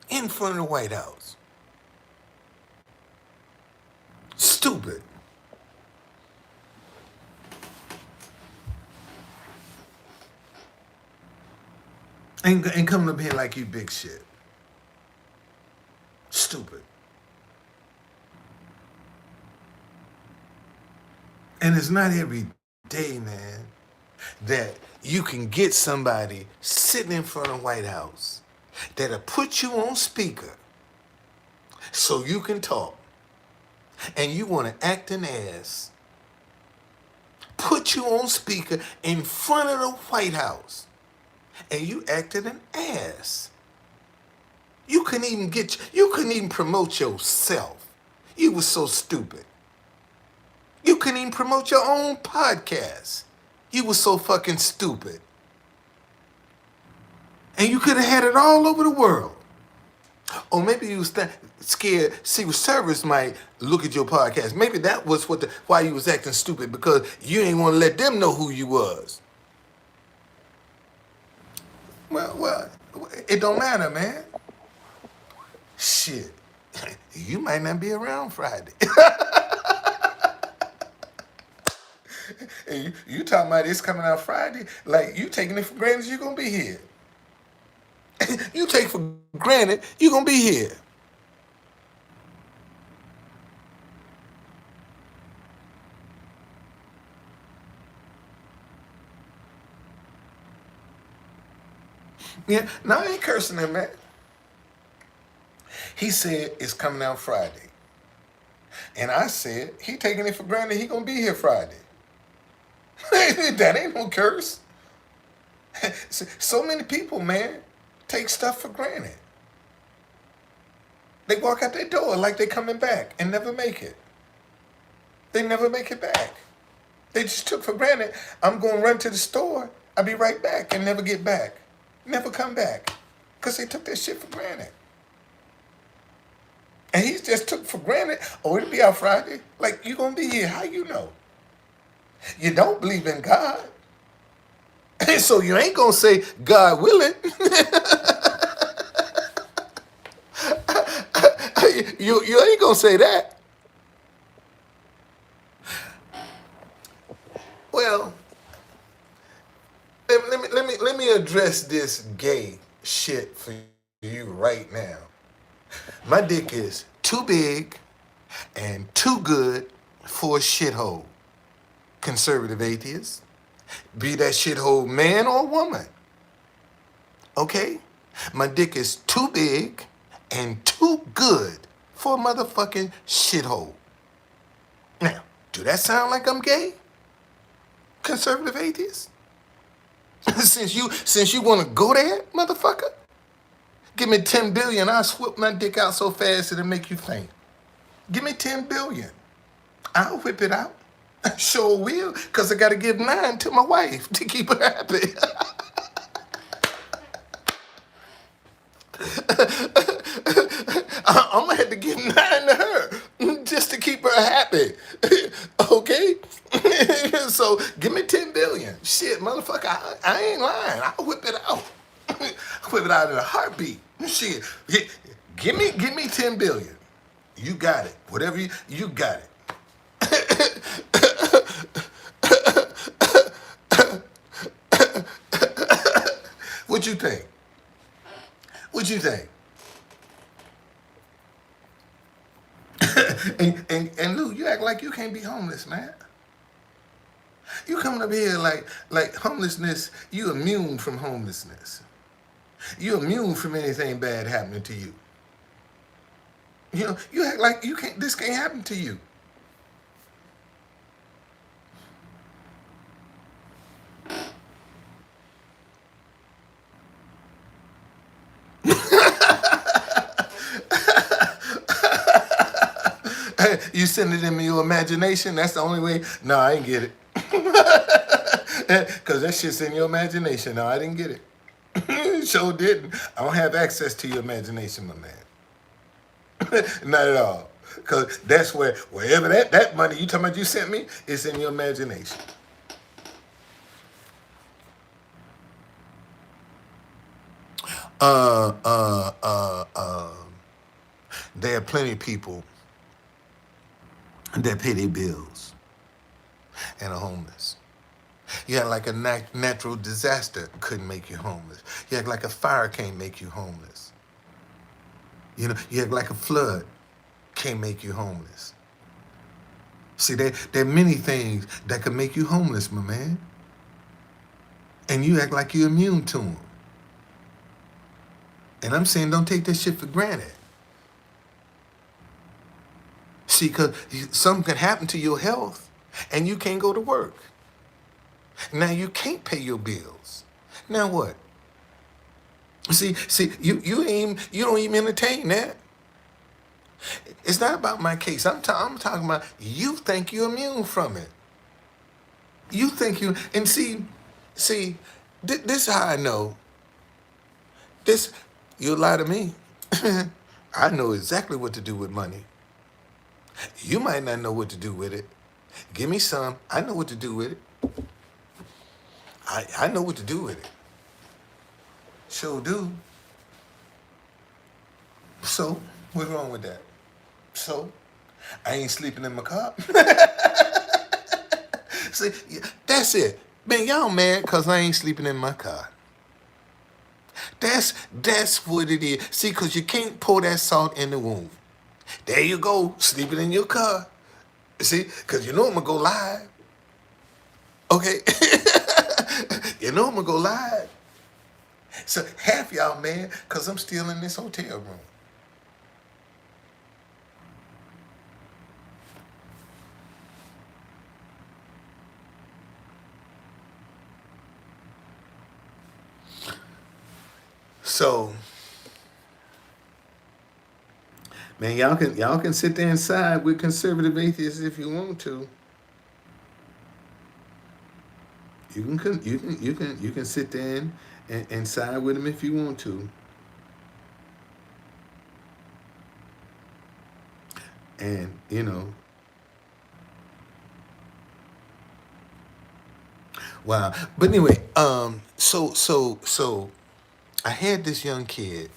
In front of the White House. Stupid. And coming up here like you big shit. Stupid. And it's not every day, man, that you can get somebody sitting in front of the White House that'll put you on speaker so you can talk. And you want to act an ass. Put you on speaker in front of the White House. And you acted an ass. You couldn't even promote yourself. You were so stupid. You couldn't even promote your own podcast. You were so fucking stupid. And you could have had it all over the world. Or maybe you was scared Secret Service might look at your podcast. Maybe that was why you was acting stupid, because you ain't want to let them know who you was. Well, it don't matter, man. Shit. You might not be around Friday. And you talking about this coming out Friday, like you taking it for granted you're gonna be here. You take for granted you're gonna be here. Yeah, no, I ain't cursing him, man. He said it's coming out Friday. And I said he taking it for granted he gonna be here Friday. That ain't no curse. So many people, man, take stuff for granted. They walk out their door like they coming back and never make it. They never make it back. They just took for granted, I'm going to run to the store, I'll be right back, and never get back. Never come back. Because they took that shit for granted. And he just took for granted, oh, it'll be out Friday. Like, you going to be here. How you know? You don't believe in God. So you ain't going to say, God willing. You ain't going to say that. Well, let me address this gay shit for you right now. My dick is too big and too good for a shithole. Conservative atheist. Be that shithole man or woman. Okay? My dick is too big and too good for a motherfucking shithole. Now, do that sound like I'm gay? Conservative atheist? Since you want to go there, motherfucker, give me 10 billion, I'll whip my dick out so fast it'll make you faint. Give me 10 billion. I'll whip it out. I sure will, because I got to give 9 to my wife to keep her happy. I'm going to have to give 9 to her just to keep her happy. Okay? So give me 10 billion. Shit, motherfucker, I ain't lying. I'll whip it out. Whip it out in a heartbeat. Shit. Give me 10 billion. You got it. Whatever you got it. What you think? What you think? and Lou, you act like you can't be homeless, man. You coming up here like homelessness, you immune from homelessness. You immune from anything bad happening to you. You know, you act like this can't happen to you. You send it in your imagination. That's the only way. No, I didn't get it. Because that shit's in your imagination. No, I didn't get it. Sure didn't. I don't have access to your imagination, my man. Not at all. Because that's wherever that money you talking about you sent me, it's in your imagination. Uh, uh, uh, uh, there are plenty of people that pay their bills and are homeless. You act like a natural disaster couldn't make you homeless. You act like a fire can't make you homeless. You act like a flood can't make you homeless. See, there are many things that can make you homeless, my man. And you act like you're immune to them. And I'm saying don't take this shit for granted. See, because something can happen to your health and you can't go to work. Now you can't pay your bills. Now what? See, you don't even entertain that. It's not about my case. I'm talking about you think you're immune from it. You think you and see, this is how I know. This you lie to me. I know exactly what to do with money. You might not know what to do with it. Give me some. I know what to do with it. I know what to do with it. Sure do. So, what's wrong with that? So, I ain't sleeping in my car. See, that's it. Man, y'all mad because I ain't sleeping in my car. That's what it is. See, because you can't pour that salt in the wound. There you go, sleeping in your car. See, because you know I'm going to go live. Okay? You know I'm going to go live. So half y'all mad because I'm still in this hotel room. So, man, y'all can sit there and side with conservative atheists if you want to. You can sit there and side with them if you want to. And wow. But anyway, so I had this young kid,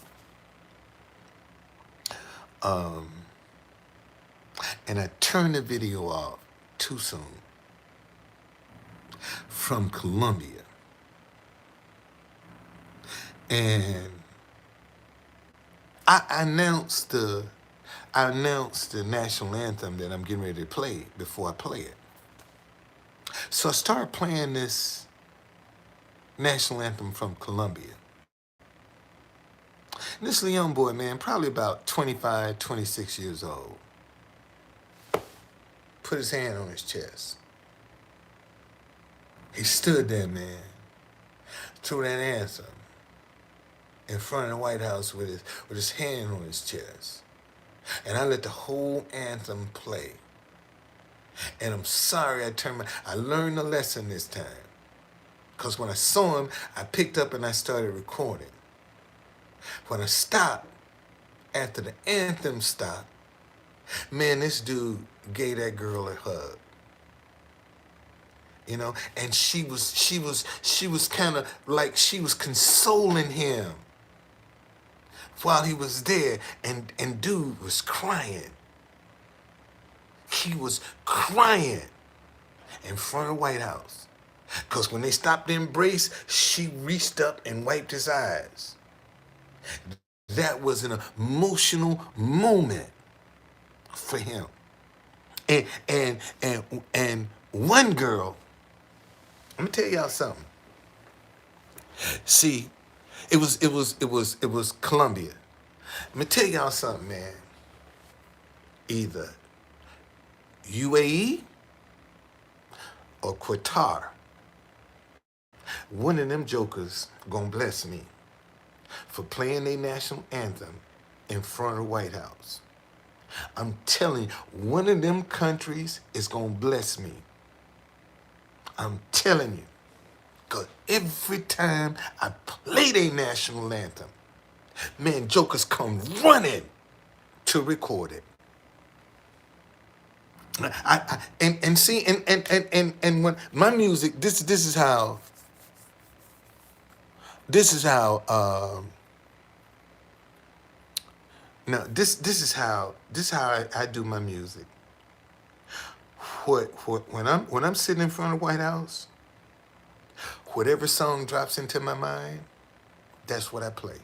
and I turned the video off too soon. From Colombia. And I announced the national anthem that I'm getting ready to play before I play it. So I started playing this national anthem from Colombia. And this little young boy, man, probably about 25, 26 years old, put his hand on his chest. He stood there, man, through that anthem in front of the White House with his hand on his chest. And I let the whole anthem play. And I'm sorry I learned a lesson this time. Because when I saw him, I picked up and I started recording. When I stopped, after the anthem stopped, man, this dude gave that girl a hug. And she was kind of like she was consoling him while he was there, and dude was crying. He was crying in front of the White House. Because when they stopped the embrace, she reached up and wiped his eyes. That was an emotional moment for him. And one girl, let me tell y'all something. See, it was Colombia. Let me tell y'all something, man. Either UAE or Qatar, one of them jokers gonna bless me for playing their national anthem in front of the White House. I'm telling you, one of them countries is gonna bless me. I'm telling you. Because every time I play their national anthem, man, jokers come running to record it. And see and when my music, this is how no this is how I do my music. When I'm sitting in front of the White House, whatever song drops into my mind, that's what I play.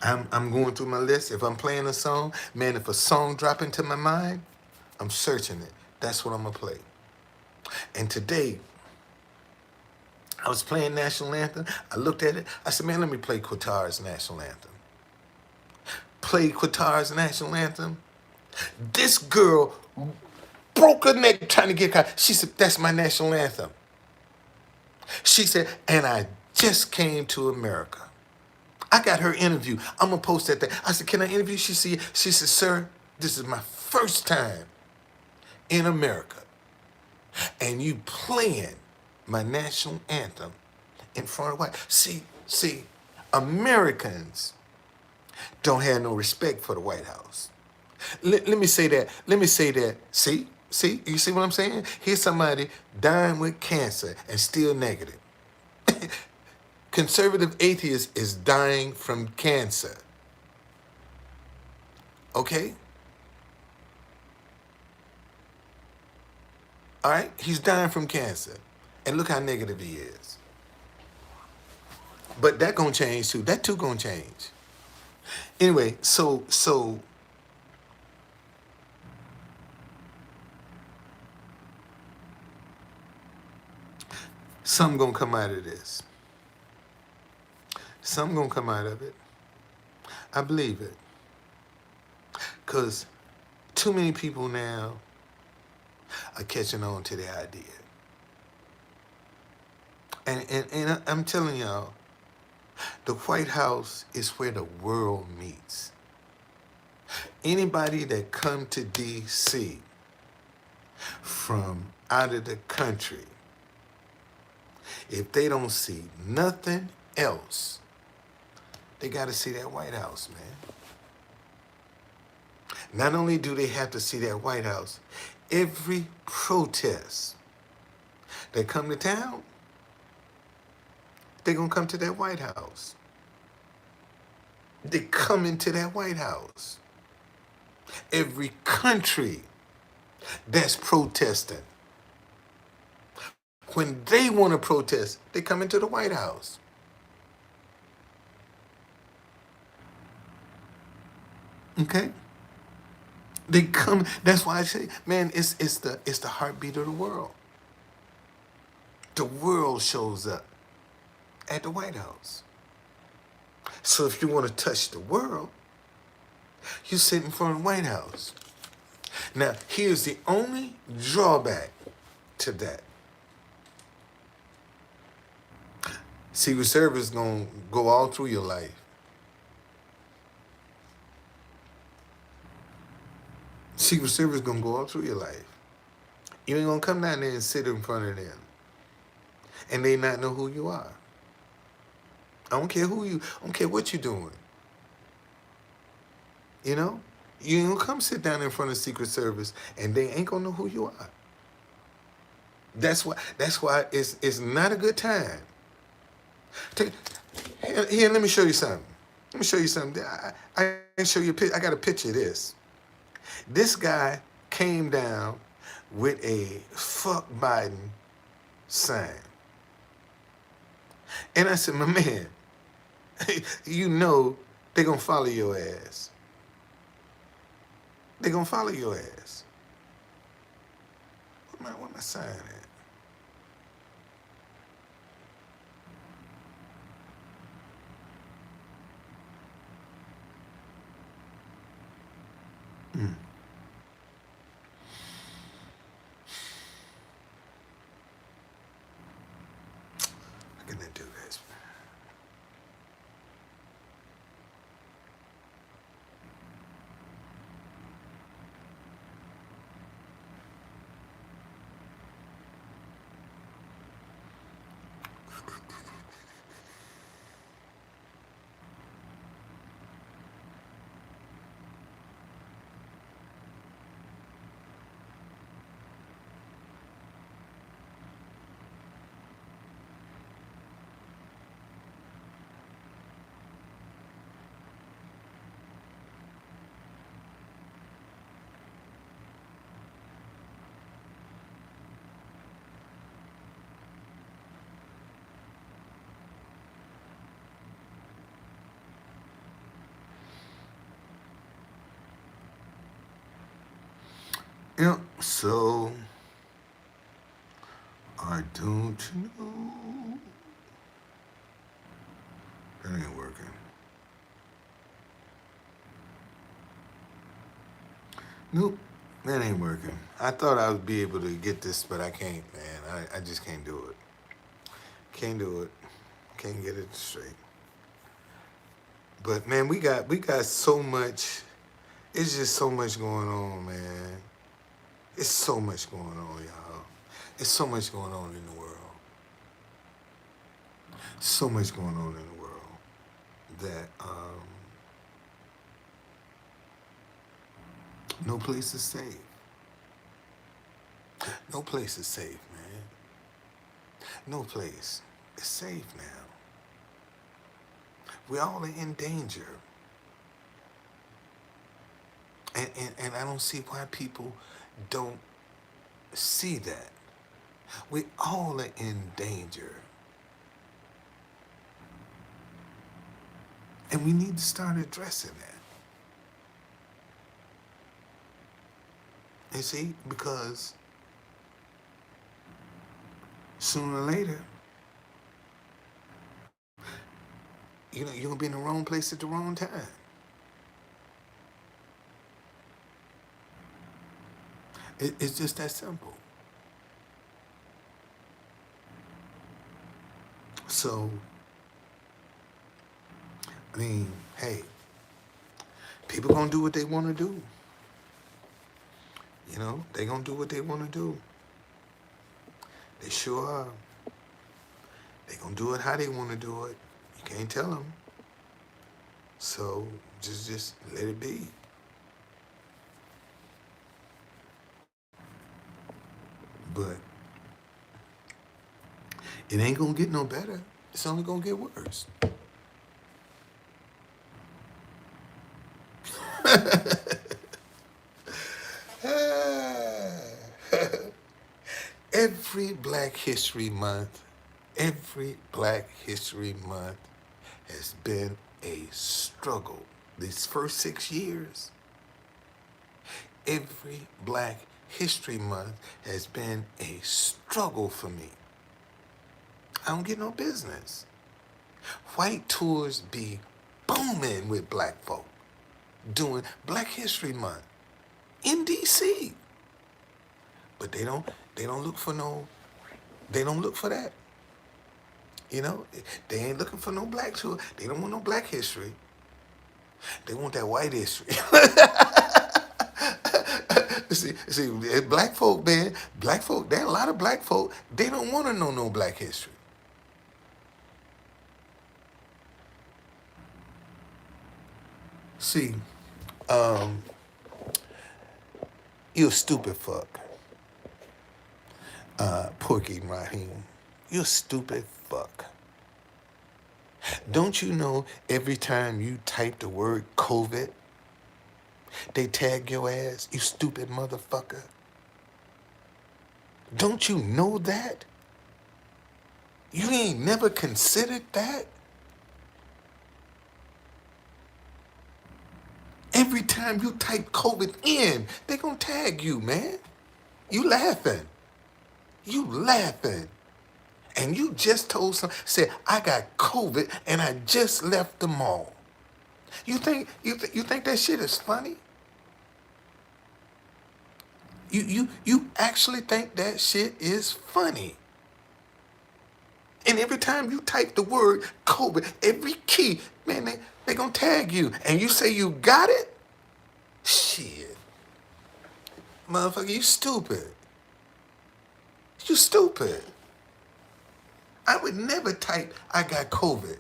I'm going through my list. If I'm playing a song, man, if a song drop into my mind, I'm searching it. That's what I'm gonna play. And today, I was playing national anthem. I looked at it. I said, man, let me play Qatar's national anthem. Played Qatar's national anthem. This girl broke her neck trying to get caught. She said, that's my national anthem. She said, and I just came to America. I got her interview. I'm gonna post that thing. I said, can I interview? She said, sir, this is my first time in America. And you playing my national anthem in front of white. See, Americans don't have no respect for the White House. Let me say that. Let me say that. See, you see what I'm saying? Here's somebody dying with cancer and still negative. Conservative atheist is dying from cancer. Okay? All right? He's dying from cancer. And look how negative he is. But that gonna change too. That too gonna change. Anyway, so something gonna come out of this. Something gonna come out of it. I believe it. Cause too many people now are catching on to the idea. And I'm telling y'all, the White House is where the world meets. Anybody that come to D.C. from out of the country, if they don't see nothing else, they got to see that White House, man. Not only do they have to see that White House, every protest that come to town, they're going to come to that White House. They come into that White House. Every country that's protesting, when they want to protest, they come into the White House. Okay? They come. That's why I say, man, it's the heartbeat of the world. The world shows up at the White House. So if you want to touch the world, you sit in front of the White House. Now, here's the only drawback to that. Secret Service is going to go all through your life. Secret Service is going to go all through your life. You ain't going to come down there and sit in front of them and they not know who you are. I don't care I don't care what you're doing. You know? You ain't gonna come sit down in front of Secret Service and they ain't gonna know who you are. That's why it's not a good time. Here, let me show you something. Let me show you something. I can show you a picture. I got a picture of this. This guy came down with a fuck Biden sign. And I said, my man, you know they're gonna follow your ass. They're gonna follow your ass. Where my sign at? I couldn't do this. Yep. So I don't know. That ain't working. Nope. That ain't working. I thought I would be able to get this, but I can't, man. I just can't do it. Can't do it. Can't get it straight. But man, we got so much. It's just so much going on, man. It's so much going on, y'all. It's so much going on in the world. So much going on in the world that no place is safe. No place is safe, man. No place is safe now. We all are in danger. And I don't see why people don't see that. We all are in danger. And we need to start addressing that. You see, because sooner or later, you're gonna be in the wrong place at the wrong time. It's just that simple. So, I mean, hey, people gonna do what they want to do. They gonna do what they want to do. They sure are. They gonna do it how they want to do it. You can't tell them. So just let it be. But it ain't gonna get no better. It's only gonna get worse. Every Black History Month, every Black History Month has been a struggle. These first 6 years, every Black History Month has been a struggle for me. I don't get no business. White tours be booming with black folk doing Black History Month in DC. But they don't look for that. They ain't looking for no black tour. They don't want no black history. They want that white history. see, black folk, man, there are a lot of black folk, they don't want to know no black history. See, you a stupid fuck, Porky Raheem. You a stupid fuck. Don't you know every time you type the word COVID, they tag your ass, you stupid motherfucker? Don't you know that? You ain't never considered that? Every time you type COVID in, they gonna tag you, man. You laughing. You laughing. And you just told said, I got COVID and I just left the mall. You think that shit is funny? You actually think that shit is funny? And every time you type the word COVID, every key, man, they gonna tag you. And you say you got it? Shit. Motherfucker, you stupid. You stupid. I would never type I got COVID.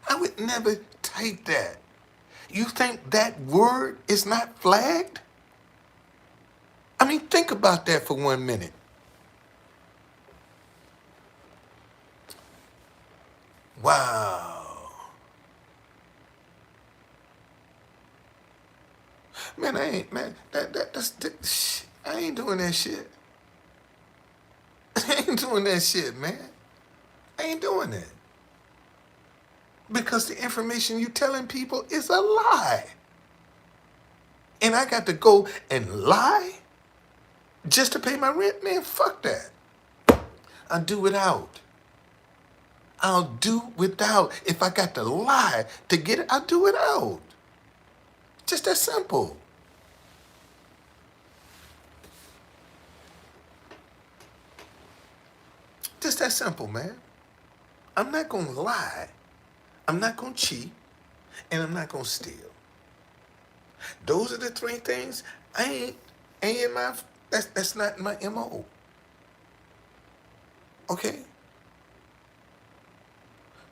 I would never type that. You think that word is not flagged? I mean, think about that for 1 minute. Wow. Man, I ain't doing that shit. I ain't doing that shit, man. I ain't doing it. Because the information you telling people is a lie. And I got to go and lie? just to pay my rent, man, fuck that. I'll do without. I'll do without. If I got to lie to get it, I'll do without. Just that simple. Just that simple, man. I'm not going to lie. I'm not going to cheat. And I'm not going to steal. Those are the three things ain't in my, that's not my MO. Okay?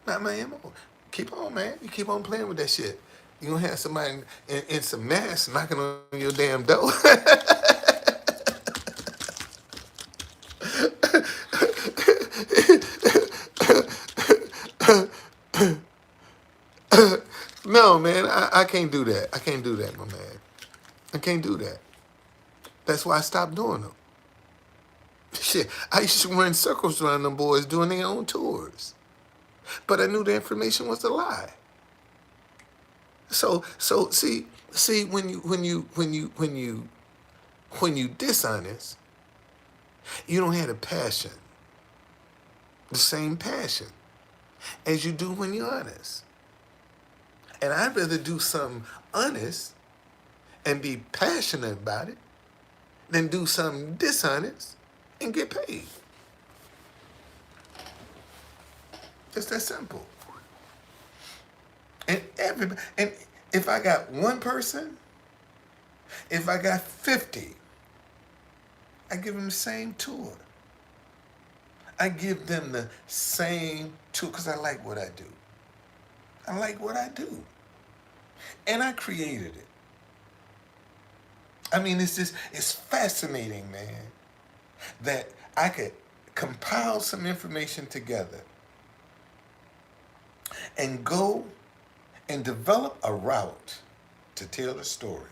Not my MO. Keep on, man. You keep on playing with that shit. You gonna have somebody in some masks knocking on your damn door. No, man, I can't do that. I can't do that, my man. I can't do that. That's why I stopped doing them. Shit, I used to run circles around them boys doing their own tours. But I knew the information was a lie. So see when you dishonest, you don't have the passion, the same passion as you do when you're honest. And I'd rather do something honest and be passionate about it than do something dishonest and get paid. Just that simple. And if I got one person, if I got 50, I give them the same tour. I give them the same tour because I like what I do. I like what I do. And I created it. I mean, it's fascinating, man, that I could compile some information together and go and develop a route to tell the story.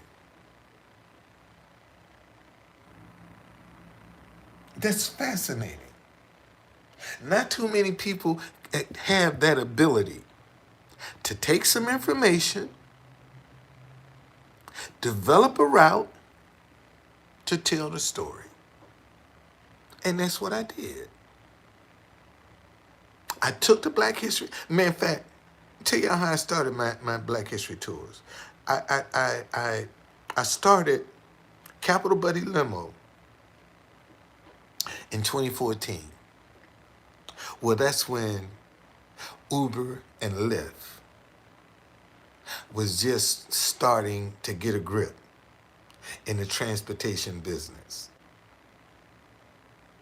That's fascinating. Not too many people have that ability to take some information, develop a route to tell the story. And that's what I did. I took the Black History. Man, in fact, tell y'all how I started my Black History tours. I started Capital Buddy Limo in 2014. Well, that's when Uber and Lyft was just starting to get a grip in the transportation business.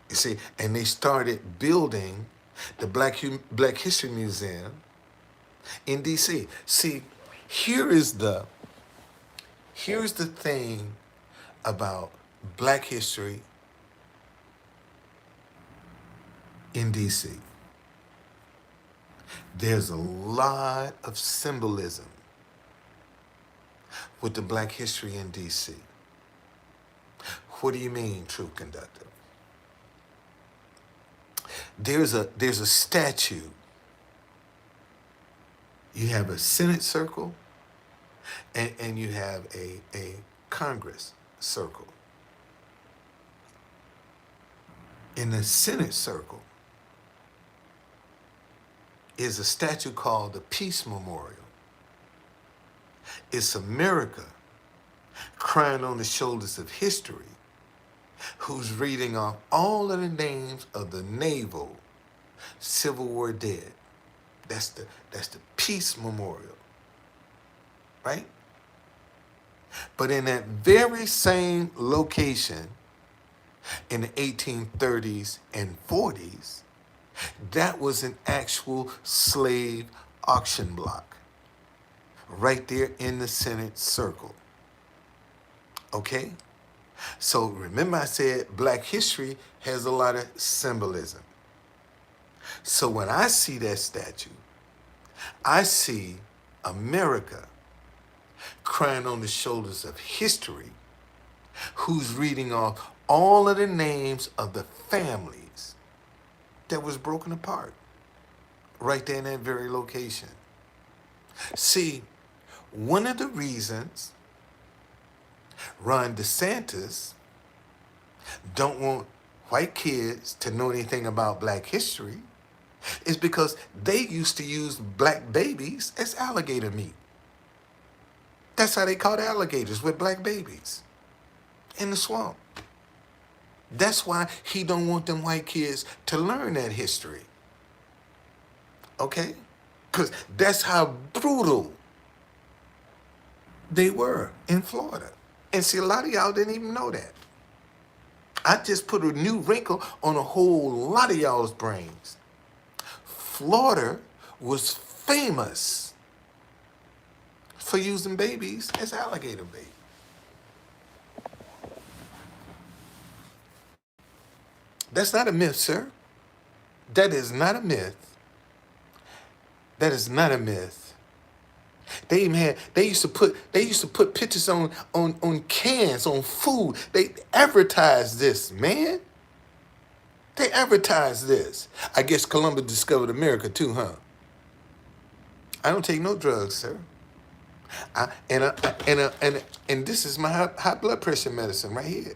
You see, and they started building the Black History Museum in DC. See, here's the thing about Black history in DC. There's a lot of symbolism with the Black history in DC. What do you mean, True Conductor? There's a statue. You have a Senate circle and you have a Congress circle. In the Senate circle is a statue called the Peace Memorial. It's America crying on the shoulders of history, who's reading off all of the names of the naval Civil War dead. That's the Peace Memorial, right? But in that very same location in the 1830s and 40s, that was an actual slave auction block right there in the Senate circle. Okay? So remember I said Black history has a lot of symbolism. So when I see that statue, I see America crying on the shoulders of history, who's reading off all of the names of the families that was broken apart right there in that very location. See, one of the reasons Ron DeSantis don't want white kids to know anything about black history is because they used to use black babies as alligator meat. That's how they caught alligators, with black babies in the swamp. That's why he don't want them white kids to learn that history. Okay? Because that's how brutal they were in Florida. And see, a lot of y'all didn't even know that. I just put a new wrinkle on a whole lot of y'all's brains. Florida was famous for using babies as alligator bait. That's not a myth, sir. That is not a myth. That is not a myth. They used to put pictures on cans, on food. They advertised this, man. They advertised this. I guess Columbus discovered America too, huh? I don't take no drugs, sir. And this is my high blood pressure medicine right here.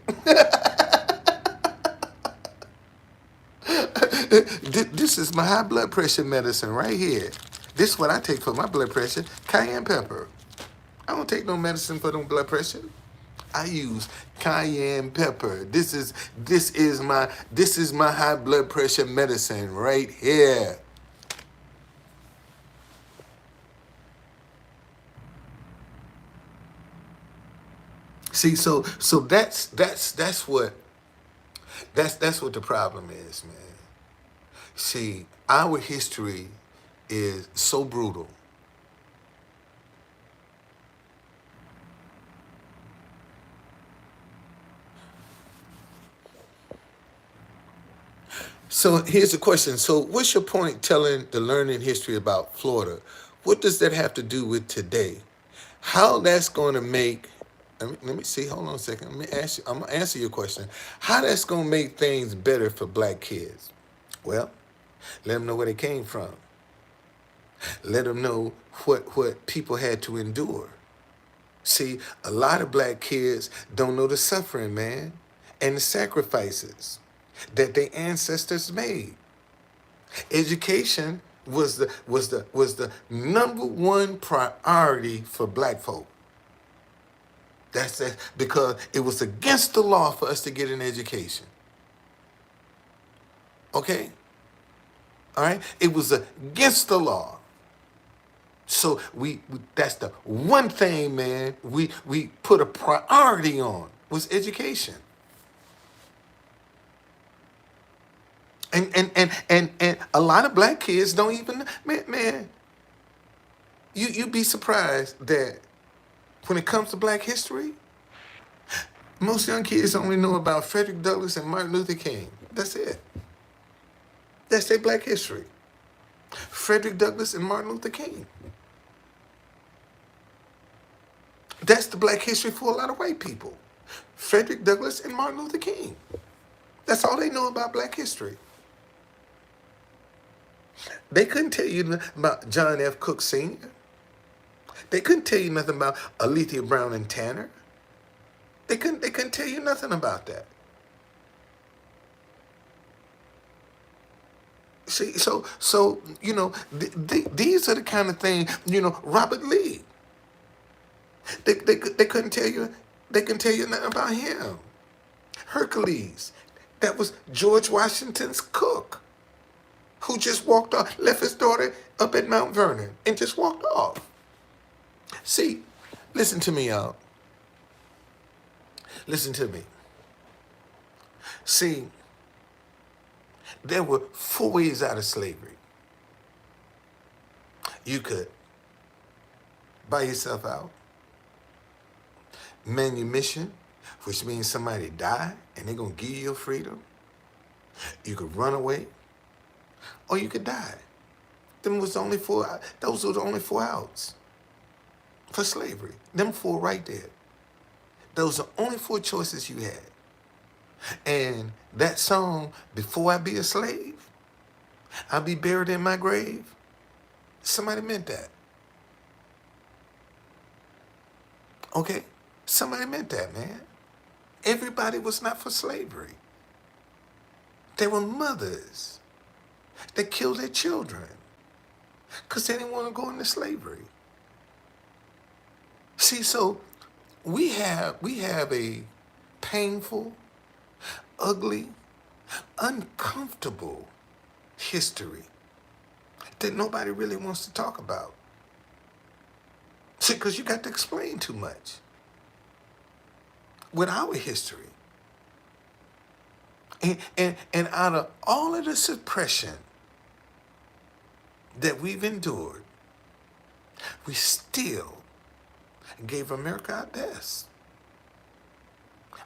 This is my high blood pressure medicine right here. This is what I take for my blood pressure: cayenne pepper. I don't take no medicine for no blood pressure. I use cayenne pepper. This is my high blood pressure medicine right here. See, so that's what the problem is, man. See, our history is so brutal. So here's the question. So what's your point telling the learning history about Florida? What does that have to do with today? How that's going to make, let me see, hold on a second. Let me ask you, I'm going to answer your question. How that's going to make things better for black kids? Well, let them know where they came from. Let them know what people had to endure. See, a lot of black kids don't know the suffering, man, and the sacrifices that their ancestors made. Education was the number one priority for black folk. That's it, because it was against the law for us to get an education. Okay? All right? It was against the law. So we that's the one thing, man, we put a priority on was education. And a lot of black kids don't even, man, you'd be surprised that when it comes to black history, most young kids only know about Frederick Douglass and Martin Luther King. That's it. That's their black history. Frederick Douglass and Martin Luther King. That's the black history for a lot of white people. Frederick Douglass and Martin Luther King. That's all they know about black history. They couldn't tell you nothing about John F. Cook Sr. They couldn't tell you nothing about Alethea Brown and Tanner. They couldn't tell you nothing about that. See, so these are the kind of things, Robert Lee. They couldn't tell you. They couldn't tell you nothing about him. Hercules, that was George Washington's cook, who just walked off, left his daughter up at Mount Vernon, and just walked off. See, listen to me, y'all. Listen to me. See, there were 4 ways out of slavery. You could buy yourself out, manumission, which means somebody died and they're going to give you your freedom. You could run away, or you could die. Those were the only 4 outs for slavery. Them 4 right there. Those are the only 4 choices you had. And that song, Before I Be a Slave, I'll Be Buried in My Grave, somebody meant that. Okay? Somebody meant that, man. Everybody was not for slavery. There were mothers that killed their children because they didn't want to go into slavery. See, so we have a painful, ugly, uncomfortable history that nobody really wants to talk about. See, because you got to explain too much with our history. And out of all of the suppression that we've endured, we still gave America our best.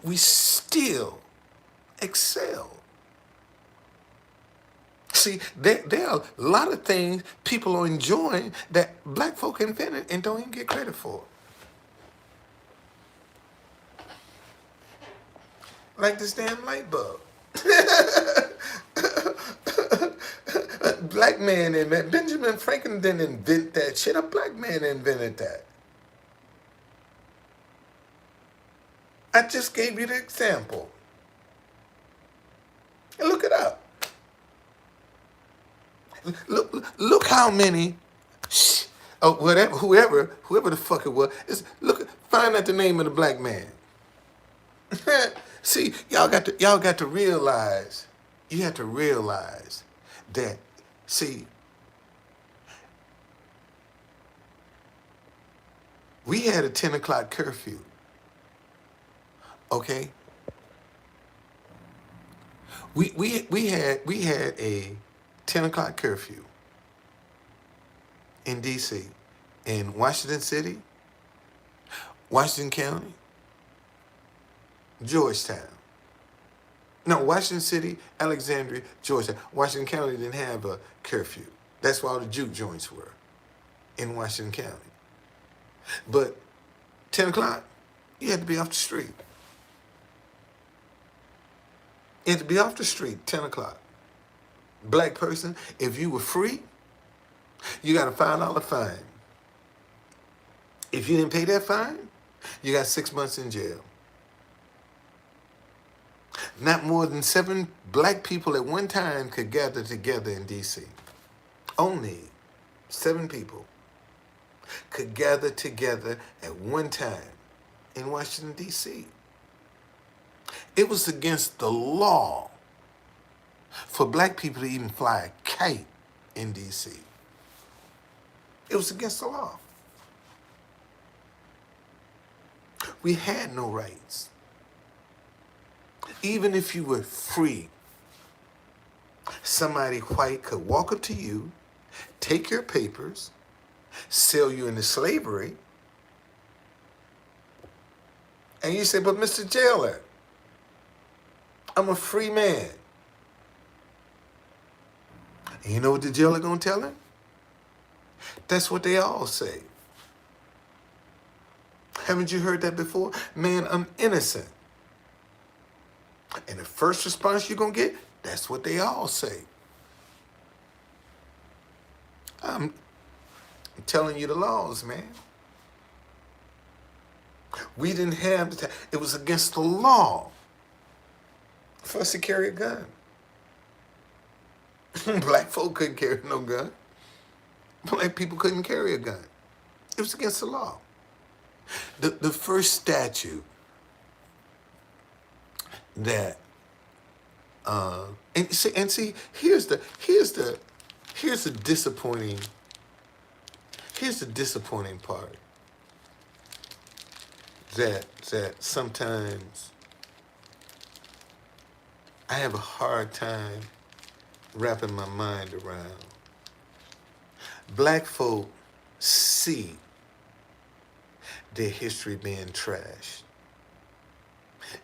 We still excel. See, there are a lot of things people are enjoying that black folk invented and don't even get credit for. Like this damn light bulb. Black man invented. Benjamin Franklin didn't invent that shit. A black man invented that. I just gave you the example. And look it up. Look how many, whatever, whoever the fuck it was, find out the name of the black man. See, y'all got to realize, you have to realize that, see, we had a 10 o'clock curfew, okay? We had a 10 o'clock curfew in D.C., in Washington City, Washington County, Georgetown. No, Washington City, Alexandria, Georgetown. Washington County didn't have a curfew. That's where all the juke joints were, in Washington County. But 10 o'clock, you had to be off the street. You had to be off the street, 10 o'clock. Black person, if you were free, you got a $5 fine. If you didn't pay that fine, you got 6 months in jail. Not more than 7 black people at one time could gather together in D.C. Only 7 people could gather together at one time in Washington, D.C. It was against the law for black people to even fly a kite in D.C. It was against the law. We had no rights. Even if you were free, somebody white could walk up to you, take your papers, sell you into slavery, and you say, but Mr. Jailer, I'm a free man. And you know what the jailer gonna tell him? That's what they all say. Haven't you heard that before? Man, I'm innocent. And the first response you're gonna get, that's what they all say. I'm telling you the laws, man. We didn't have the time. It was against the law for us to carry a gun. Black folk couldn't carry no gun. Black people couldn't carry a gun. It was against the law. The first statute that and see here's the disappointing part that sometimes I have a hard time wrapping my mind around. Black folk see their history being trashed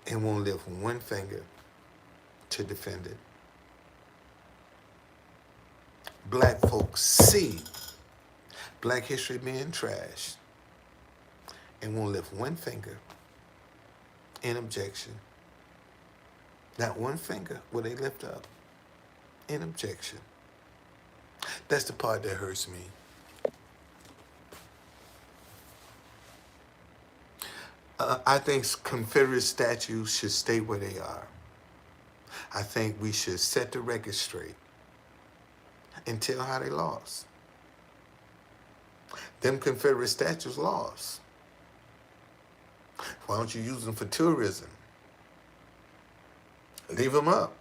and won't lift one finger to defend it. Black folks see black history being trashed and won't lift one finger in objection. Not one finger will they lift up in objection. That's the part that hurts me. I think Confederate statues should stay where they are. I think we should set the record straight and tell how they lost. Them Confederate statues lost. Why don't you use them for tourism? Leave them up.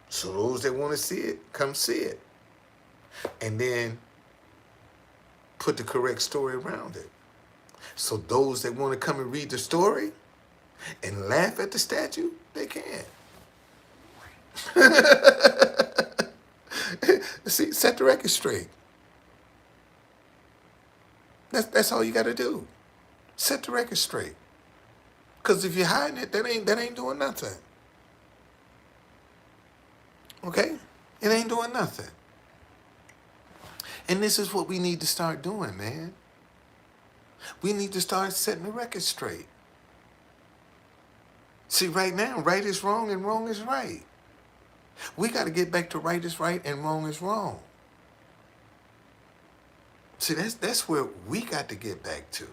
So those that want to see it, come see it. And then put the correct story around it. So those that want to come and read the story and laugh at the statue, they can. See, set the record straight. That's all you got to do. Set the record straight. Because if you're hiding it, that ain't doing nothing. Okay? It ain't doing nothing. And this is what we need to start doing, man. We need to start setting the record straight. See, right now, right is wrong and wrong is right. We got to get back to right is right and wrong is wrong. See, that's where we got to get back to.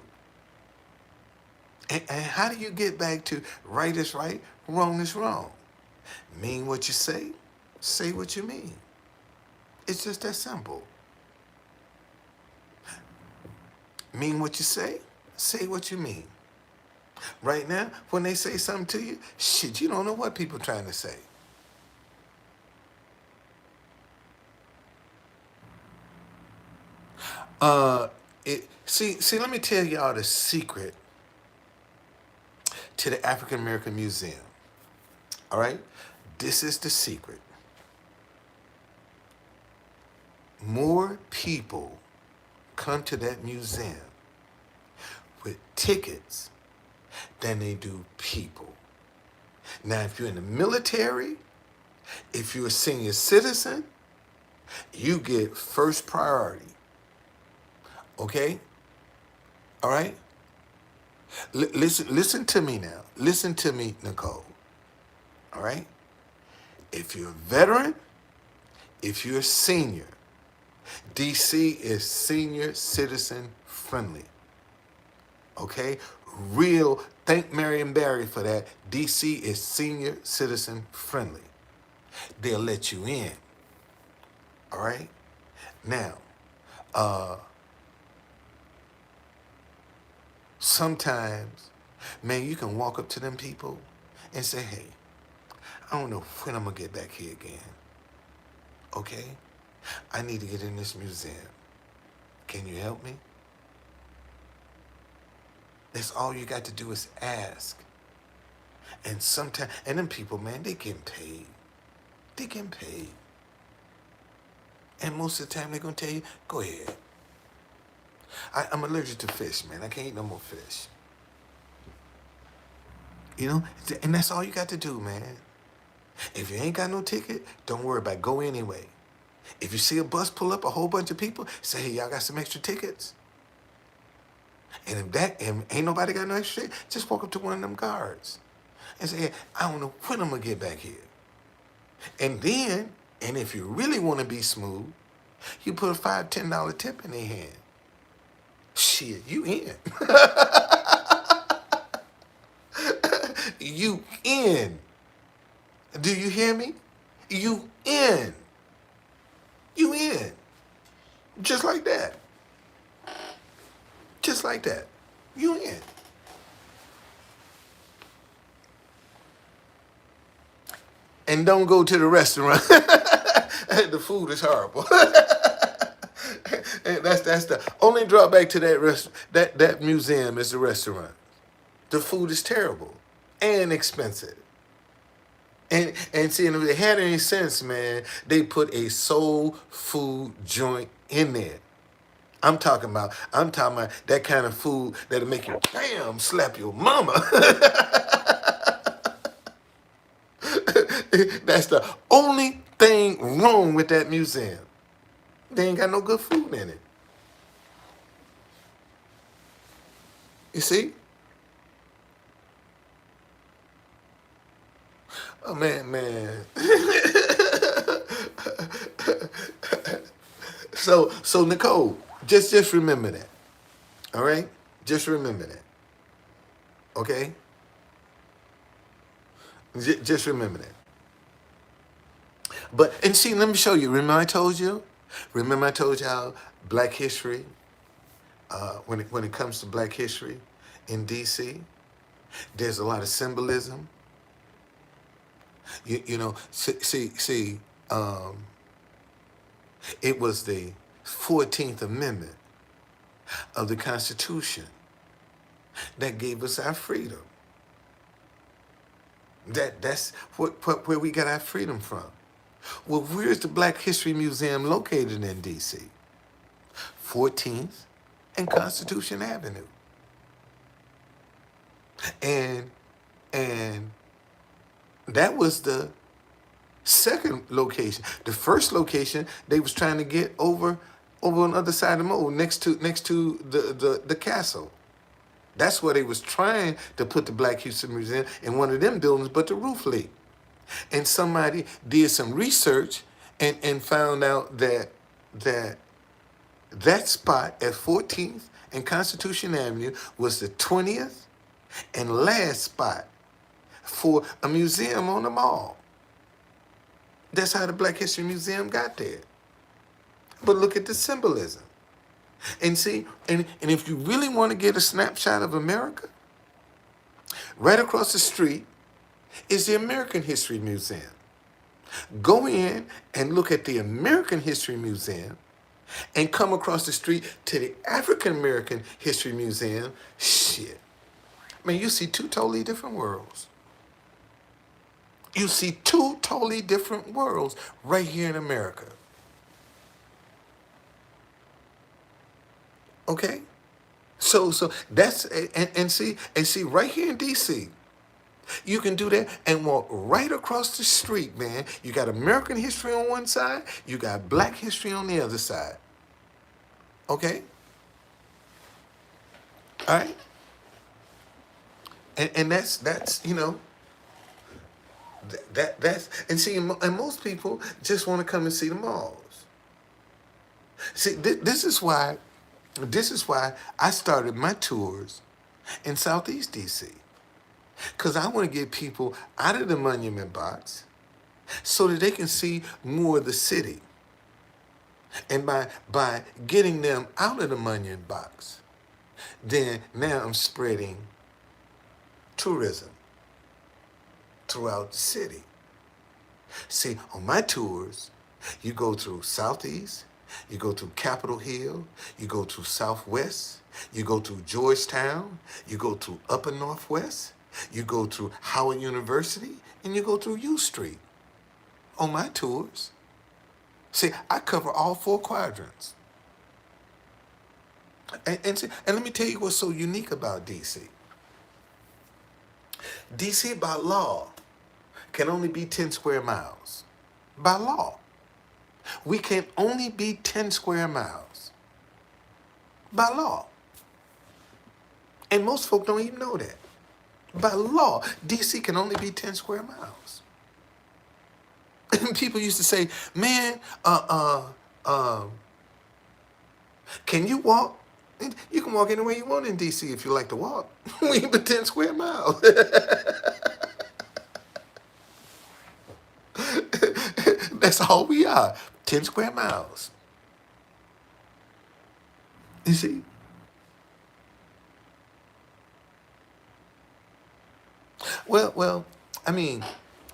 And how do you get back to right is right, wrong is wrong? Mean what you say what you mean. It's just that simple. Mean what you say what you mean. Right now, when they say something to you, shit, you don't know what people are trying to say. See, let me tell y'all the secret to the African American Museum. All right? This is the secret. More people come to that museum with tickets than they do people. Now, if you're in the military, if you're a senior citizen, you get first priority. Okay? All right? Listen to me now. Listen to me, Nicole. All right? If you're a veteran, if you're a senior, DC is senior citizen friendly. Okay? Real, thank Marion Barry for that. DC is senior citizen friendly. They'll let you in. All right? Now, sometimes, man, you can walk up to them people and say, hey, I don't know when I'm going to get back here again. Okay? I need to get in this museum. Can you help me? That's all you got to do is ask. And sometimes, and them people, man, they getting paid. They getting paid. And most of the time, they're going to tell you, go ahead. I'm allergic to fish, man. I can't eat no more fish. You know? And that's all you got to do, man. If you ain't got no ticket, don't worry about it. Go anyway. If you see a bus pull up, a whole bunch of people, say, hey, y'all got some extra tickets? And if ain't nobody got no extra ticket, just walk up to one of them guards and say, hey, I don't know when I'm going to get back here. And then, and if you really want to be smooth, you put a $5, $10 tip in their hand. Shit, you in. You in. Do you hear me? You in. You in. Just like that. Just like that. You in. And don't go to the restaurant. The food is horrible. And that's the only drawback to that museum is the restaurant. The food is terrible and expensive. And see, and if they had any sense, man, they put a soul food joint in there. I'm talking about that kind of food that'll make you bam slap your mama. That's the only thing wrong with that museum. They ain't got no good food in it. You see? Oh, man. So Nicole, just remember that. All right? Just remember that. Okay? Just remember that. But and see, let me show you. Remember I told you? Remember I told you how Black History, when it comes to Black History in D.C., there's a lot of symbolism. See, it was the 14th Amendment of the Constitution that gave us our freedom. That's where we got our freedom from. Well, where's the Black History Museum located in D.C.? 14th and Constitution Avenue. And and that was the second location. The first location they was trying to get over on the other side of the mall, next to the castle. That's where they was trying to put the Black History Museum in one of them buildings, but the roof leaked. And somebody did some research and found out that spot at 14th and Constitution Avenue was the 20th and last spot for a museum on the mall. That's how the Black History Museum got there. But look at the symbolism. And see, and if you really want to get a snapshot of America, right across the street is the American History Museum. Go in and look at the American History Museum and come across the street to the African American History Museum. Shit. Man, you see two totally different worlds. You see two totally different worlds right here in America. Okay? So that's and see right here in DC, you can do that and walk right across the street, man. You got American history on one side, you got Black history on the other side. Okay? All right? And that's that's and see and most people just want to come and see the malls. See, this is why I started my tours in Southeast DC. Because I want to get people out of the monument box so that they can see more of the city. And by getting them out of the monument box, then now I'm spreading tourism throughout the city. See, on my tours, you go through Southeast, you go through Capitol Hill, you go through Southwest, you go through Georgetown, you go through Upper Northwest, you go through Howard University, and you go through U Street on my tours. See, I cover all four quadrants. And let me tell you what's so unique about DC. DC, by law, can only be 10 square miles. By law. We can only be 10 square miles. By law. And most folk don't even know that. By law, DC can only be 10 square miles. And people used to say, man, can you walk? You can walk anywhere you want in DC if you like to walk. We ain't but 10 square miles. That's all we are. 10 square miles. You see? Well, I mean,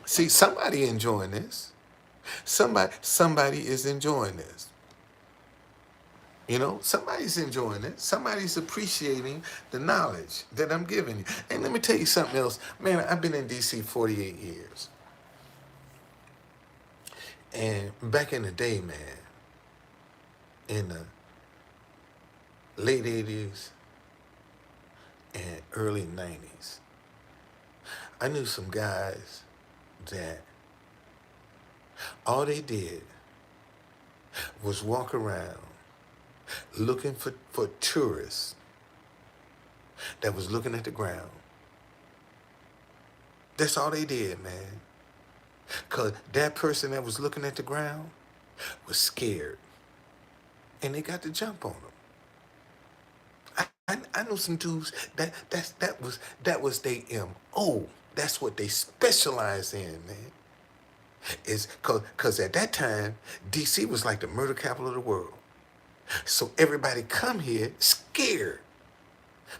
see, somebody enjoying this. Somebody is enjoying this. Somebody's enjoying it. Somebody's appreciating the knowledge that I'm giving you. And let me tell you something else. Man, I've been in DC 48 years. And back in the day, man, in the late 80s and early 90s, I knew some guys that all they did was walk around looking for tourists that was looking at the ground. That's all they did, man. Because that person that was looking at the ground was scared. And they got to jump on them. I know some dudes that was their MO. That's what they specialize in, man. Is cause at that time, DC was like the murder capital of the world. So everybody come here scared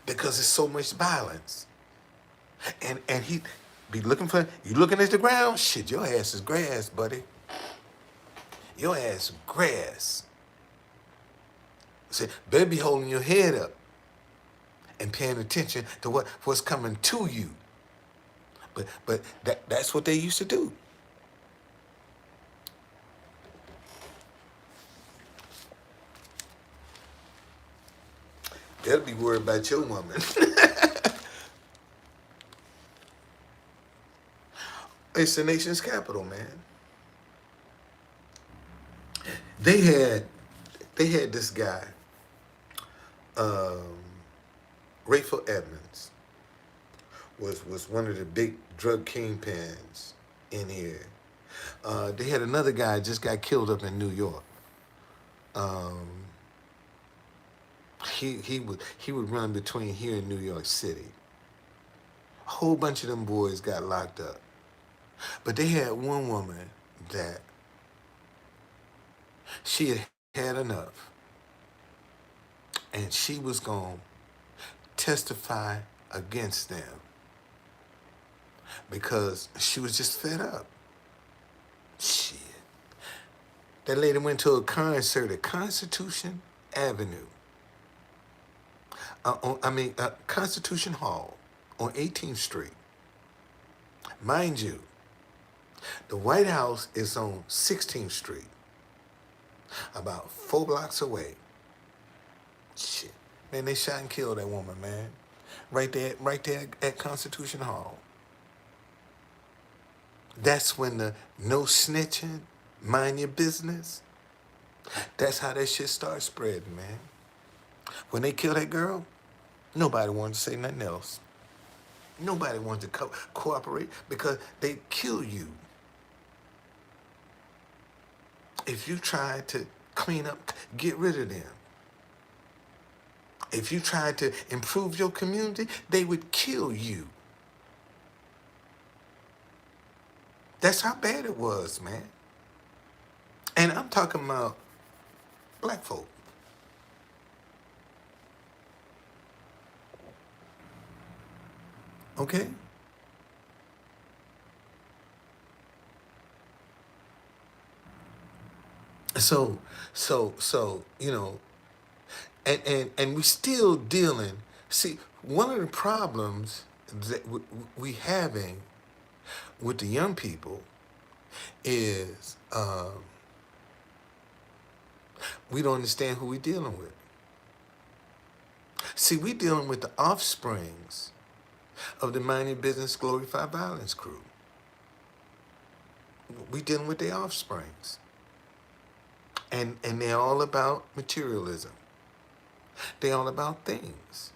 because there's so much violence. And he be looking for you looking at the ground, shit, your ass is grass, buddy. Your ass is grass. Say, better be holding your head up and paying attention to what's coming to you. But that's what they used to do. They'll be worried about your woman. It's the nation's capital, man. They had this guy, um, Rayful Edmonds, was one of the big drug kingpins in here. They had another guy just got killed up in New York. Um, he would run between here and New York City. A whole bunch of them boys got locked up. But they had one woman that she had had enough. And she was going to testify against them because she was just fed up. Shit. That lady went to a concert at Constitution Avenue. Constitution Hall on 18th Street. Mind you, the White House is on 16th Street, about 4 blocks away. Shit. Man, they shot and killed that woman, man. Right there at Constitution Hall. That's when the no snitching, mind your business. That's how that shit starts spreading, man. When they killed that girl, nobody wanted to say nothing else. Nobody wanted to cooperate because they kill you. If you try to clean up, get rid of them. If you tried to improve your community, they would kill you. That's how bad it was, man. And I'm talking about black folk. Okay? So, and we still dealing. See, one of the problems that we having with the young people is we don't understand who we dealing with. See, we dealing with the offsprings of the Mind Your Business Glorified Violence crew. We dealing with their offsprings. And they're all about materialism. They're all about things.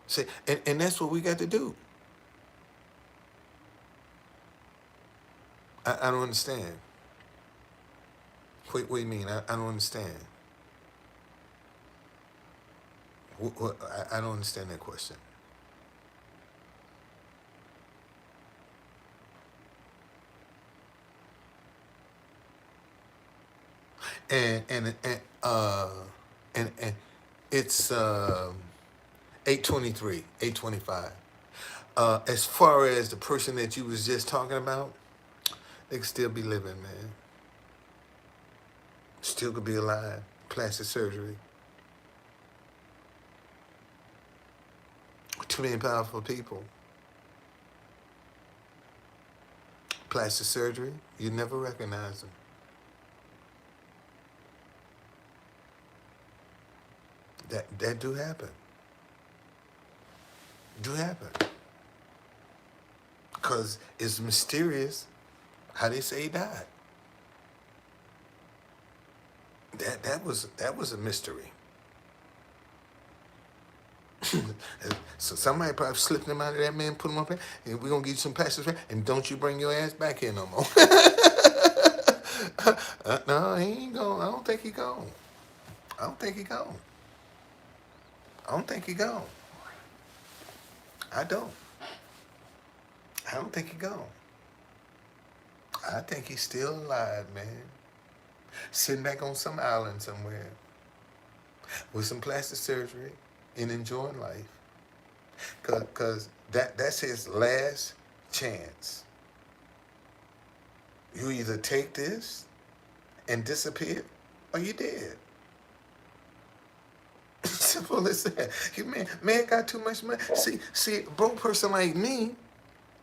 See, and that's what we got to do. I don't understand. What do you mean? I don't understand. I don't understand that question. And it's 8:23, 8:25. As far as the person that you was just talking about, they could still be living, man. Still could be alive. Plastic surgery. Too many powerful people. Plastic surgery, you never recognize them. That do happen. Do happen. Because it's mysterious how they say he died. That was a mystery. So somebody probably slipped him out of that man, put him up there, and we're gonna give you some plastic surgery, and don't you bring your ass back here no more. No, he ain't gone. I don't think he gone. I don't think he gone. I don't think he gone. I don't. I don't think he gone. I think he's still alive, man. Sitting back on some island somewhere with some plastic surgery and enjoying life. Cause that's his last chance. You either take this and disappear, or you dead. Simple as that. Man got too much money. See, a broke person like me,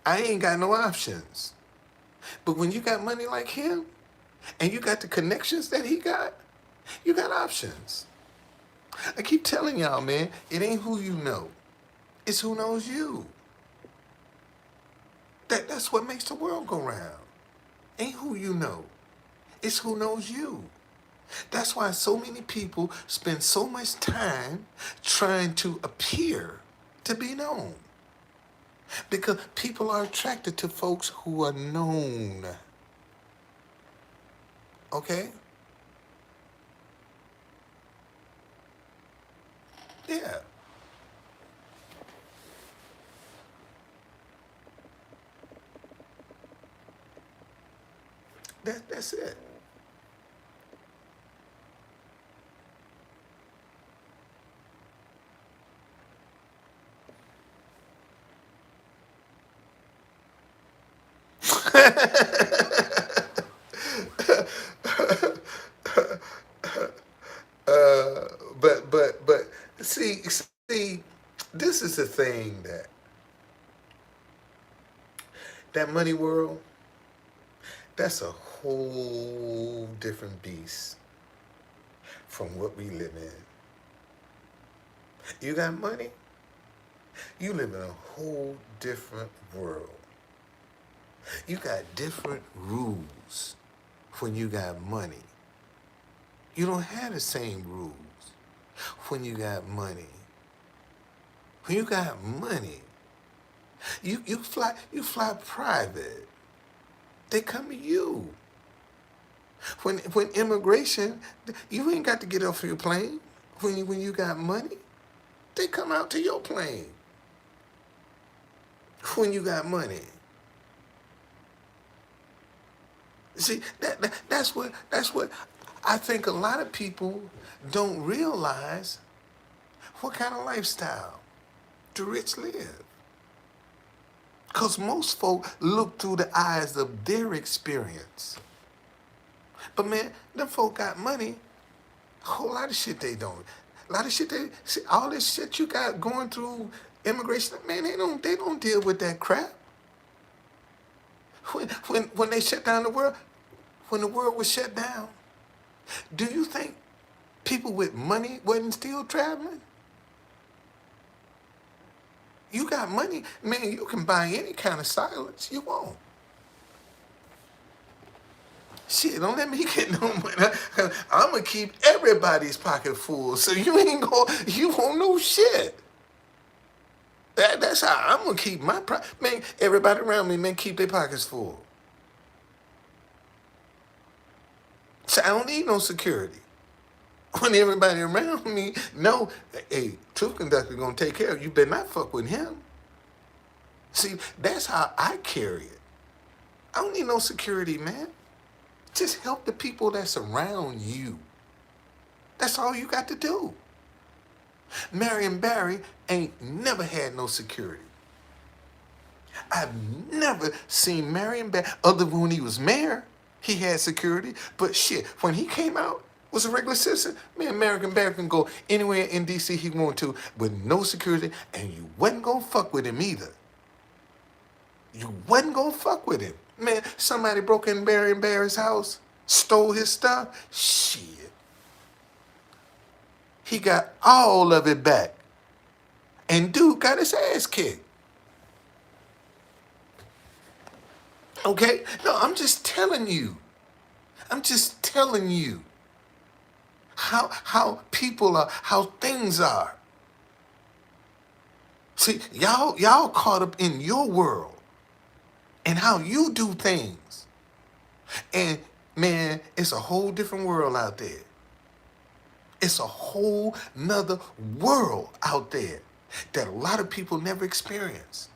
I ain't got no options. But when you got money like him, and you got the connections that he got, you got options. I keep telling y'all, man, it ain't who you know. It's who knows you. That's what makes the world go round. Ain't who you know. It's who knows you. That's why so many people spend so much time trying to appear to be known. Because people are attracted to folks who are known. Okay? Yeah. That's it. But see, this is the thing that money world, that's a whole different beast from what we live in. You got money, you live in a whole different world. You got different rules when you got money. You don't have the same rules when you got money. When you got money, you fly private. They come to you. When immigration, you ain't got to get off your plane. When you got money, they come out to your plane. When you got money. See, that's what I think a lot of people don't realize what kind of lifestyle the rich live. Because most folk look through the eyes of their experience. But man, them folk got money, a whole lot of shit they don't. A lot of shit see, all this shit you got going through immigration, man, they don't deal with that crap. When they shut down the world, when the world was shut down, do you think people with money wasn't still traveling? You got money, man, you can buy any kind of silence you want. Shit, don't let me get no money. I'm gonna keep everybody's pocket full, so you won't know shit. That's how I'm gonna keep my man. Everybody around me, man, keep their pockets full. So I don't need no security. When everybody around me know, hey, Truth Conductor gonna take care of you, better not fuck with him. See, that's how I carry it. I don't need no security, man. Just help the people that's around you. That's all you got to do. Marion Barry ain't never had no security. I've never seen Marion Barry, other than when he was mayor, he had security. But shit, when he came out, was a regular citizen, man, Marion Barry can go anywhere in D.C. he wanted to with no security, and you wasn't gonna fuck with him either. You wasn't gonna fuck with him. Man, somebody broke in Marion Barry's house, stole his stuff, shit. He got all of it back. And dude got his ass kicked. Okay? No, I'm just telling you. I'm just telling you how people are, how things are. See, y'all caught up in your world and how you do things. And man, it's a whole different world out there. It's a whole nother world out there that a lot of people never experience.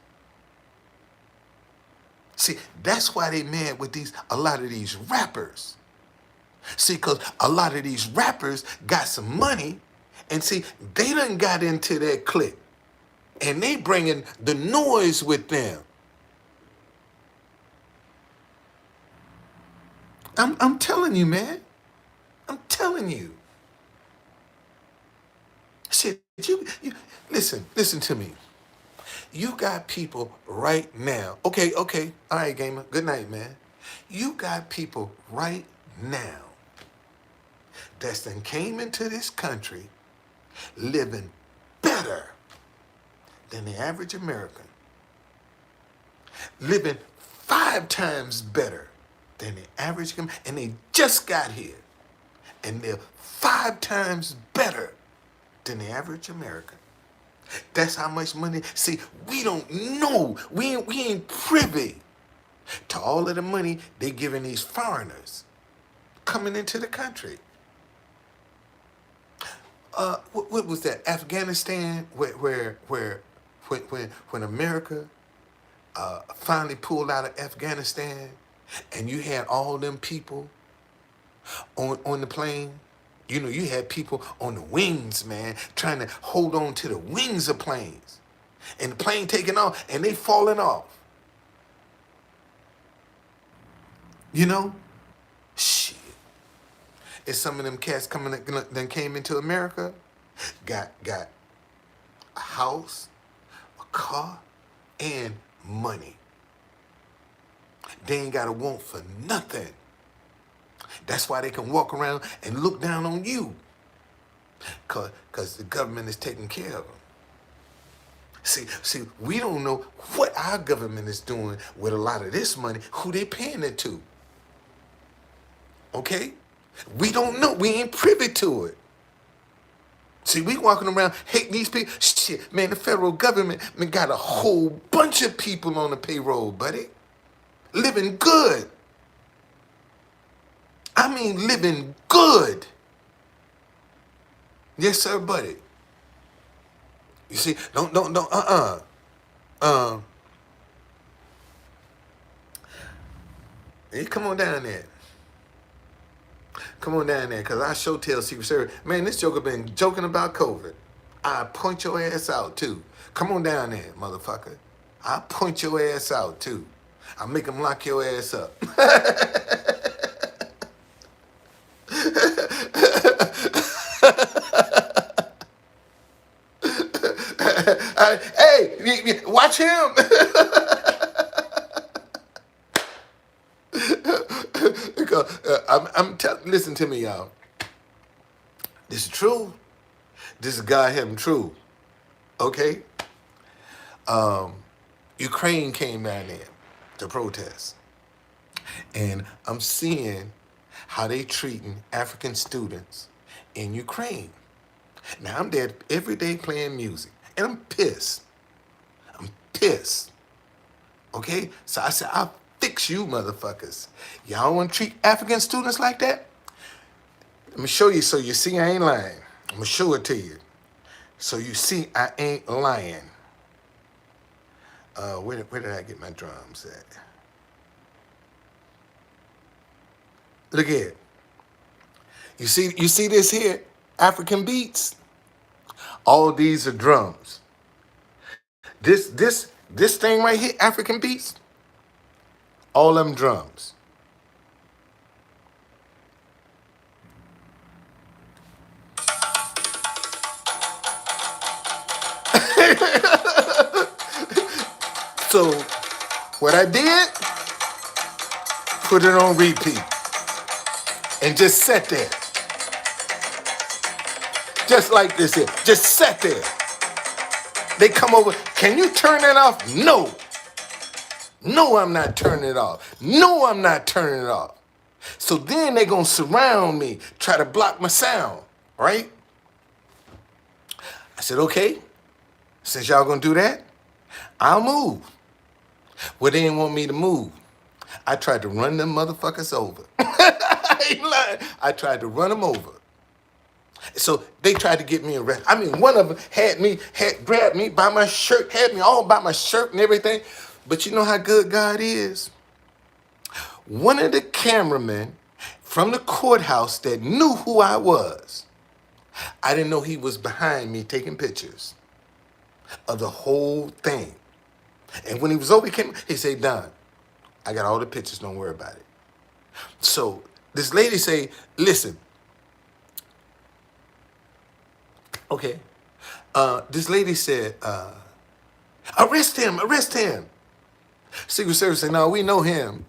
See, that's why they mad with a lot of these rappers. See, because a lot of these rappers got some money, and see, they done got into that clique, and they bringing the noise with them. I'm telling you, man. I'm telling you. Shit, you listen to me. You got people right now. Okay. All right, gamer. Good night, man. You got people right now that's then came into this country living better than the average American. Living 5 times better than the average American. And they just got here. And they're 5 times better than the average American. That's how much money. See, we don't know. We ain't privy to all of the money they giving these foreigners coming into the country. What was that? Afghanistan, when America finally pulled out of Afghanistan, and you had all them people on the plane. You know, you had people on the wings, man, trying to hold on to the wings of planes. And the plane taking off, and they falling off. You know? Shit. And some of them cats then came into America, got a house, a car, and money. They ain't got to want for nothing. That's why they can walk around and look down on you. Because the government is taking care of them. See, we don't know what our government is doing with a lot of this money, who they paying it to. Okay? We don't know. We ain't privy to it. See, we walking around hating these people. Shit, man, the federal government got a whole bunch of people on the payroll, buddy. Living good. I mean, living good. Yes, sir, buddy. You see, don't, hey, come on down there. Come on down there, because I sure tell Secret Service, man, this joker been joking about COVID. I point your ass out, too. Come on down there, motherfucker. I point your ass out, too. I make them lock your ass up. Hey, watch him. Because listen to me, y'all. This is true. This is goddamn true. Okay? Ukraine came down there to protest. And I'm seeing how they treating African students in Ukraine. Now, I'm there every day playing music. And I'm pissed. I'm pissed. Okay? So I said, I'll fix you motherfuckers. Y'all want to treat African students like that? Let me show you so you see I ain't lying. I'm going to show it to you. So you see I ain't lying. Where did I get my drums at? Look at it. You see this here? African beats? All these are drums. This thing right here, African beats, all them drums. So what I did, put it on repeat and just sat there. Just like this here. Just sat there. They come over. Can you turn that off? No. No, I'm not turning it off. No, I'm not turning it off. So then they're going to surround me, try to block my sound, right? I said, okay, since y'all going to do that, I'll move. Well, they didn't want me to move. I tried to run them motherfuckers over. I ain't lying. I tried to run them over. So they tried to get me arrested. I mean, one of them had grabbed me by my shirt, had me all by my shirt and everything. But you know how good God is? One of the cameramen from the courthouse that knew who I was, I didn't know he was behind me taking pictures of the whole thing. And when he was over, he said, Don, I got all the pictures, don't worry about it. So this lady say, listen, okay. This lady said, arrest him, arrest him. Secret Service said, no, we know him.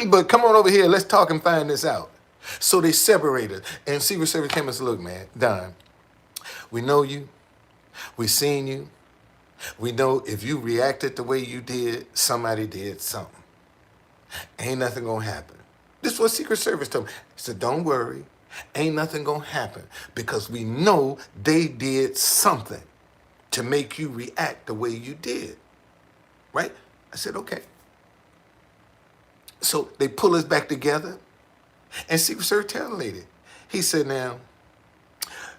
But come on over here, let's talk and find this out. So they separated. And Secret Service came and said, look, man, Don, we know you. We seen you. We know if you reacted the way you did, somebody did something. Ain't nothing gonna happen. This is what Secret Service told me. He said, don't worry. Ain't nothing gonna happen because we know they did something to make you react the way you did. Right? I said, okay. So they pull us back together. And Secret Service tell the lady, he said, now,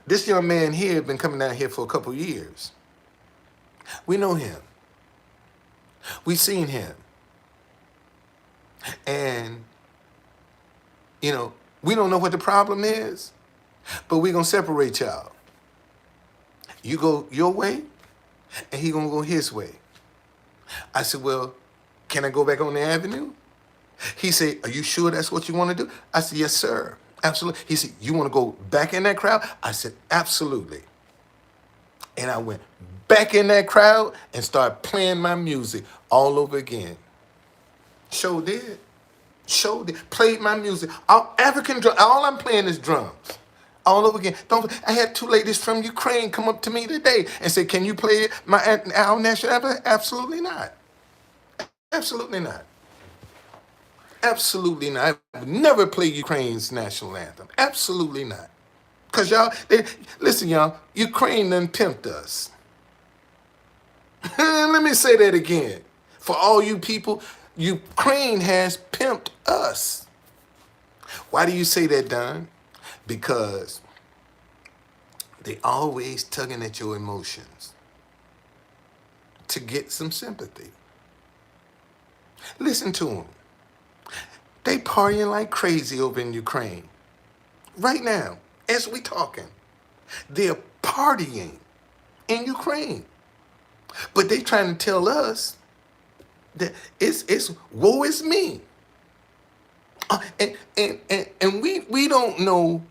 this young man here been coming down here for a couple years. We know him. We seen him. And, you know, we don't know what the problem is, but we gonna separate y'all. You go your way, and he gonna go his way. I said, well, can I go back on the avenue? He said, are you sure that's what you want to do? I said, yes, sir. Absolutely. He said, you want to go back in that crowd? I said, absolutely. And I went back in that crowd and started playing my music all over again. Sure did. Sure did. Played my music. All African drum. All I'm playing is drums. All over again. I had two ladies from Ukraine come up to me today and say, can you play our national anthem? Absolutely not. Absolutely not. Absolutely not. I would never play Ukraine's national anthem. Absolutely not. Because listen, y'all, Ukraine done pimped us. Let me say that again. For all you people, Ukraine has pimped us. Why do you say that, Don? Because they always tugging at your emotions to get some sympathy. Listen to them. They partying like crazy over in Ukraine. Right now, as we talking, they're partying in Ukraine. But they trying to tell us that it's woe is me. And we don't know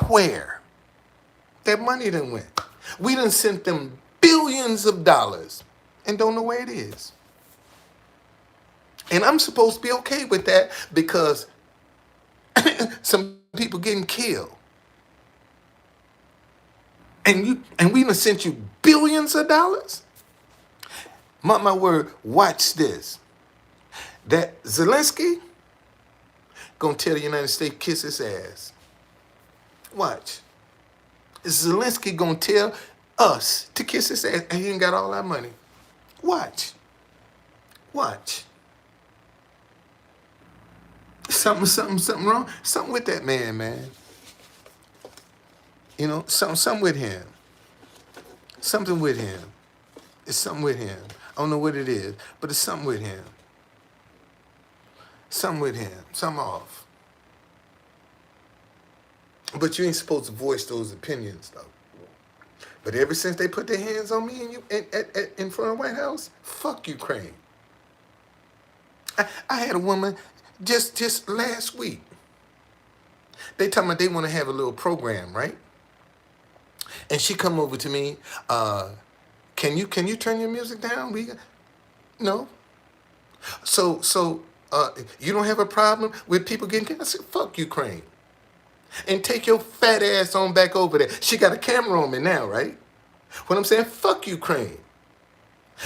where that money done went. We done sent them billions of dollars and don't know where it is. And I'm supposed to be okay with that because some people getting killed. And we done sent you billions of dollars? Mark my word, watch this. That Zelensky gonna tell the United States kiss his ass. Watch. Zelensky gonna tell us to kiss his ass and he ain't got all our money. Watch. Watch. Something wrong. Something with that man. You know, something with him. Something with him. It's something with him. I don't know what it is, but it's something with him. Something with him. Something off. But you ain't supposed to voice those opinions, though. But ever since they put their hands on me in front of the White House, fuck Ukraine. I had a woman just last week. They tell me they want to have a little program, right? And she come over to me, can you turn your music down? No. So you don't have a problem with people getting killed? I said, fuck Ukraine. And take your fat ass on back over there. She got a camera on me now, right? What I'm saying, fuck Ukraine.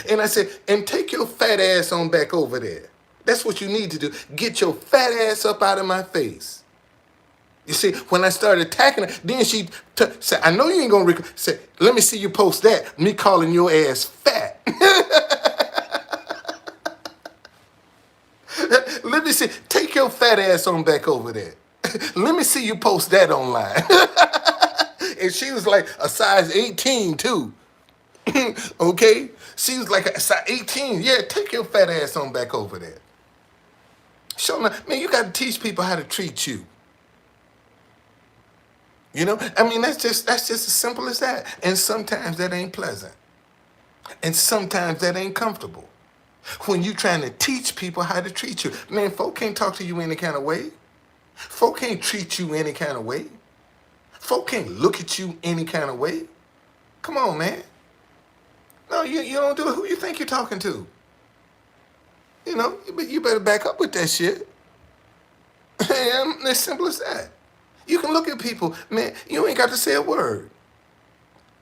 And I said, and take your fat ass on back over there. That's what you need to do. Get your fat ass up out of my face. You see, when I started attacking her, then she said, I know you ain't going to say, let me see you post that. Me calling your ass fat. Let me see. Take your fat ass on back over there. Let me see you post that online. And she was like a size 18 too. Okay? She was like 18. Yeah, take your fat ass on back over there. Show them, man, you got to teach people how to treat you. You know, I mean, that's just as simple as that. And sometimes that ain't pleasant. And sometimes that ain't comfortable. When you trying to teach people how to treat you. Man, folk can't talk to you any kind of way. Folk can't treat you any kind of way. Folk can't look at you any kind of way. Come on, man. No, you don't do it. Who you think you're talking to? You know, but you better back up with that shit. As simple as that. You can look at people, man, you ain't got to say a word.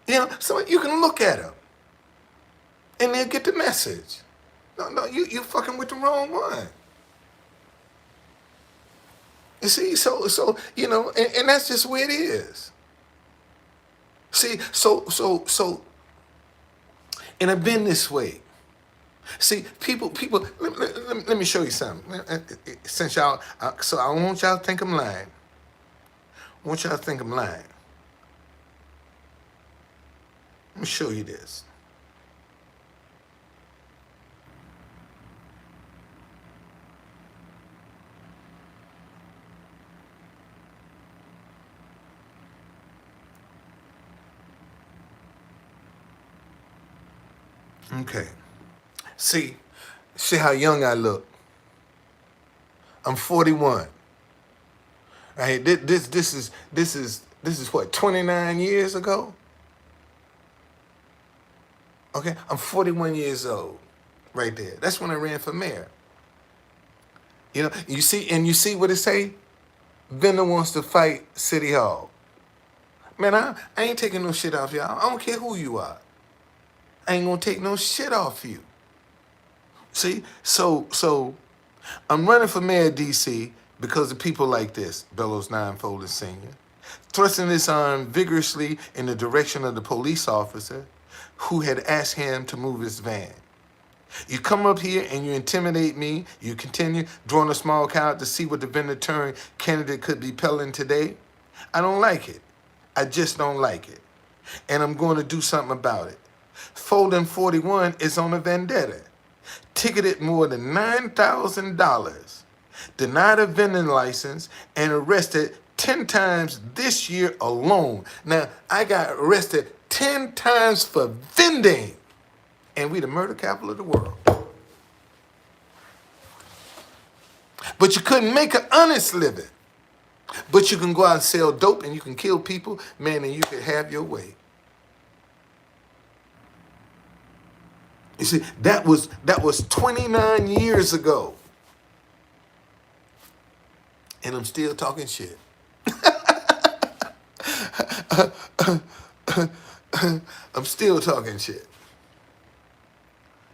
You know, so you can look at them and they'll get the message. No, you fucking with the wrong one. You see, so you know, and that's just where it is. See, so, and I've been this way. See, people. Let me show you something. Since y'all, so I don't want y'all to think I'm lying. I want y'all to think I'm lying. Let me show you this. Okay. See how young I look. I'm 41. Right? This is what, 29 years ago? Okay, I'm 41 years old. Right there. That's when I ran for mayor. You know, you see what it say? Venda wants to fight City Hall. Man, I ain't taking no shit off y'all. I don't care who you are. I ain't gonna take no shit off you. See? So I'm running for mayor of DC because of people like this, Bellows Ninefold Sr., thrusting his arm vigorously in the direction of the police officer who had asked him to move his van. You come up here and you intimidate me. You continue drawing a small crowd to see what the Venda turn candidate could be peddling today. I don't like it. I just don't like it. And I'm going to do something about it. Folding 41 is on a vendetta. Ticketed more than $9,000, denied a vending license, and arrested 10 times this year alone. Now, I got arrested 10 times for vending, and we the murder capital of the world. But you couldn't make an honest living. But you can go out and sell dope and you can kill people, man, and you can have your way. You see, that was 29 years ago. And I'm still talking shit. I'm still talking shit.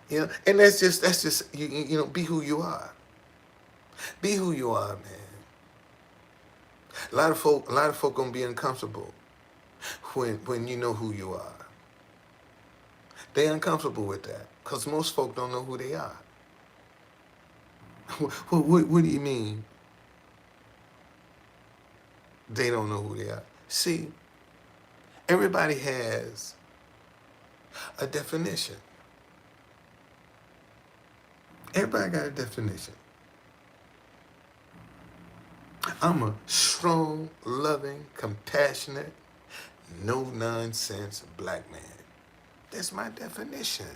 You know, and that's just you know, be who you are. Be who you are, man. A lot of folk gonna be uncomfortable when you know who you are. They uncomfortable with that because most folk don't know who they are. What do you mean? They don't know who they are. See, everybody has a definition. Everybody got a definition. I'm a strong, loving, compassionate, no-nonsense black man. That's my definition.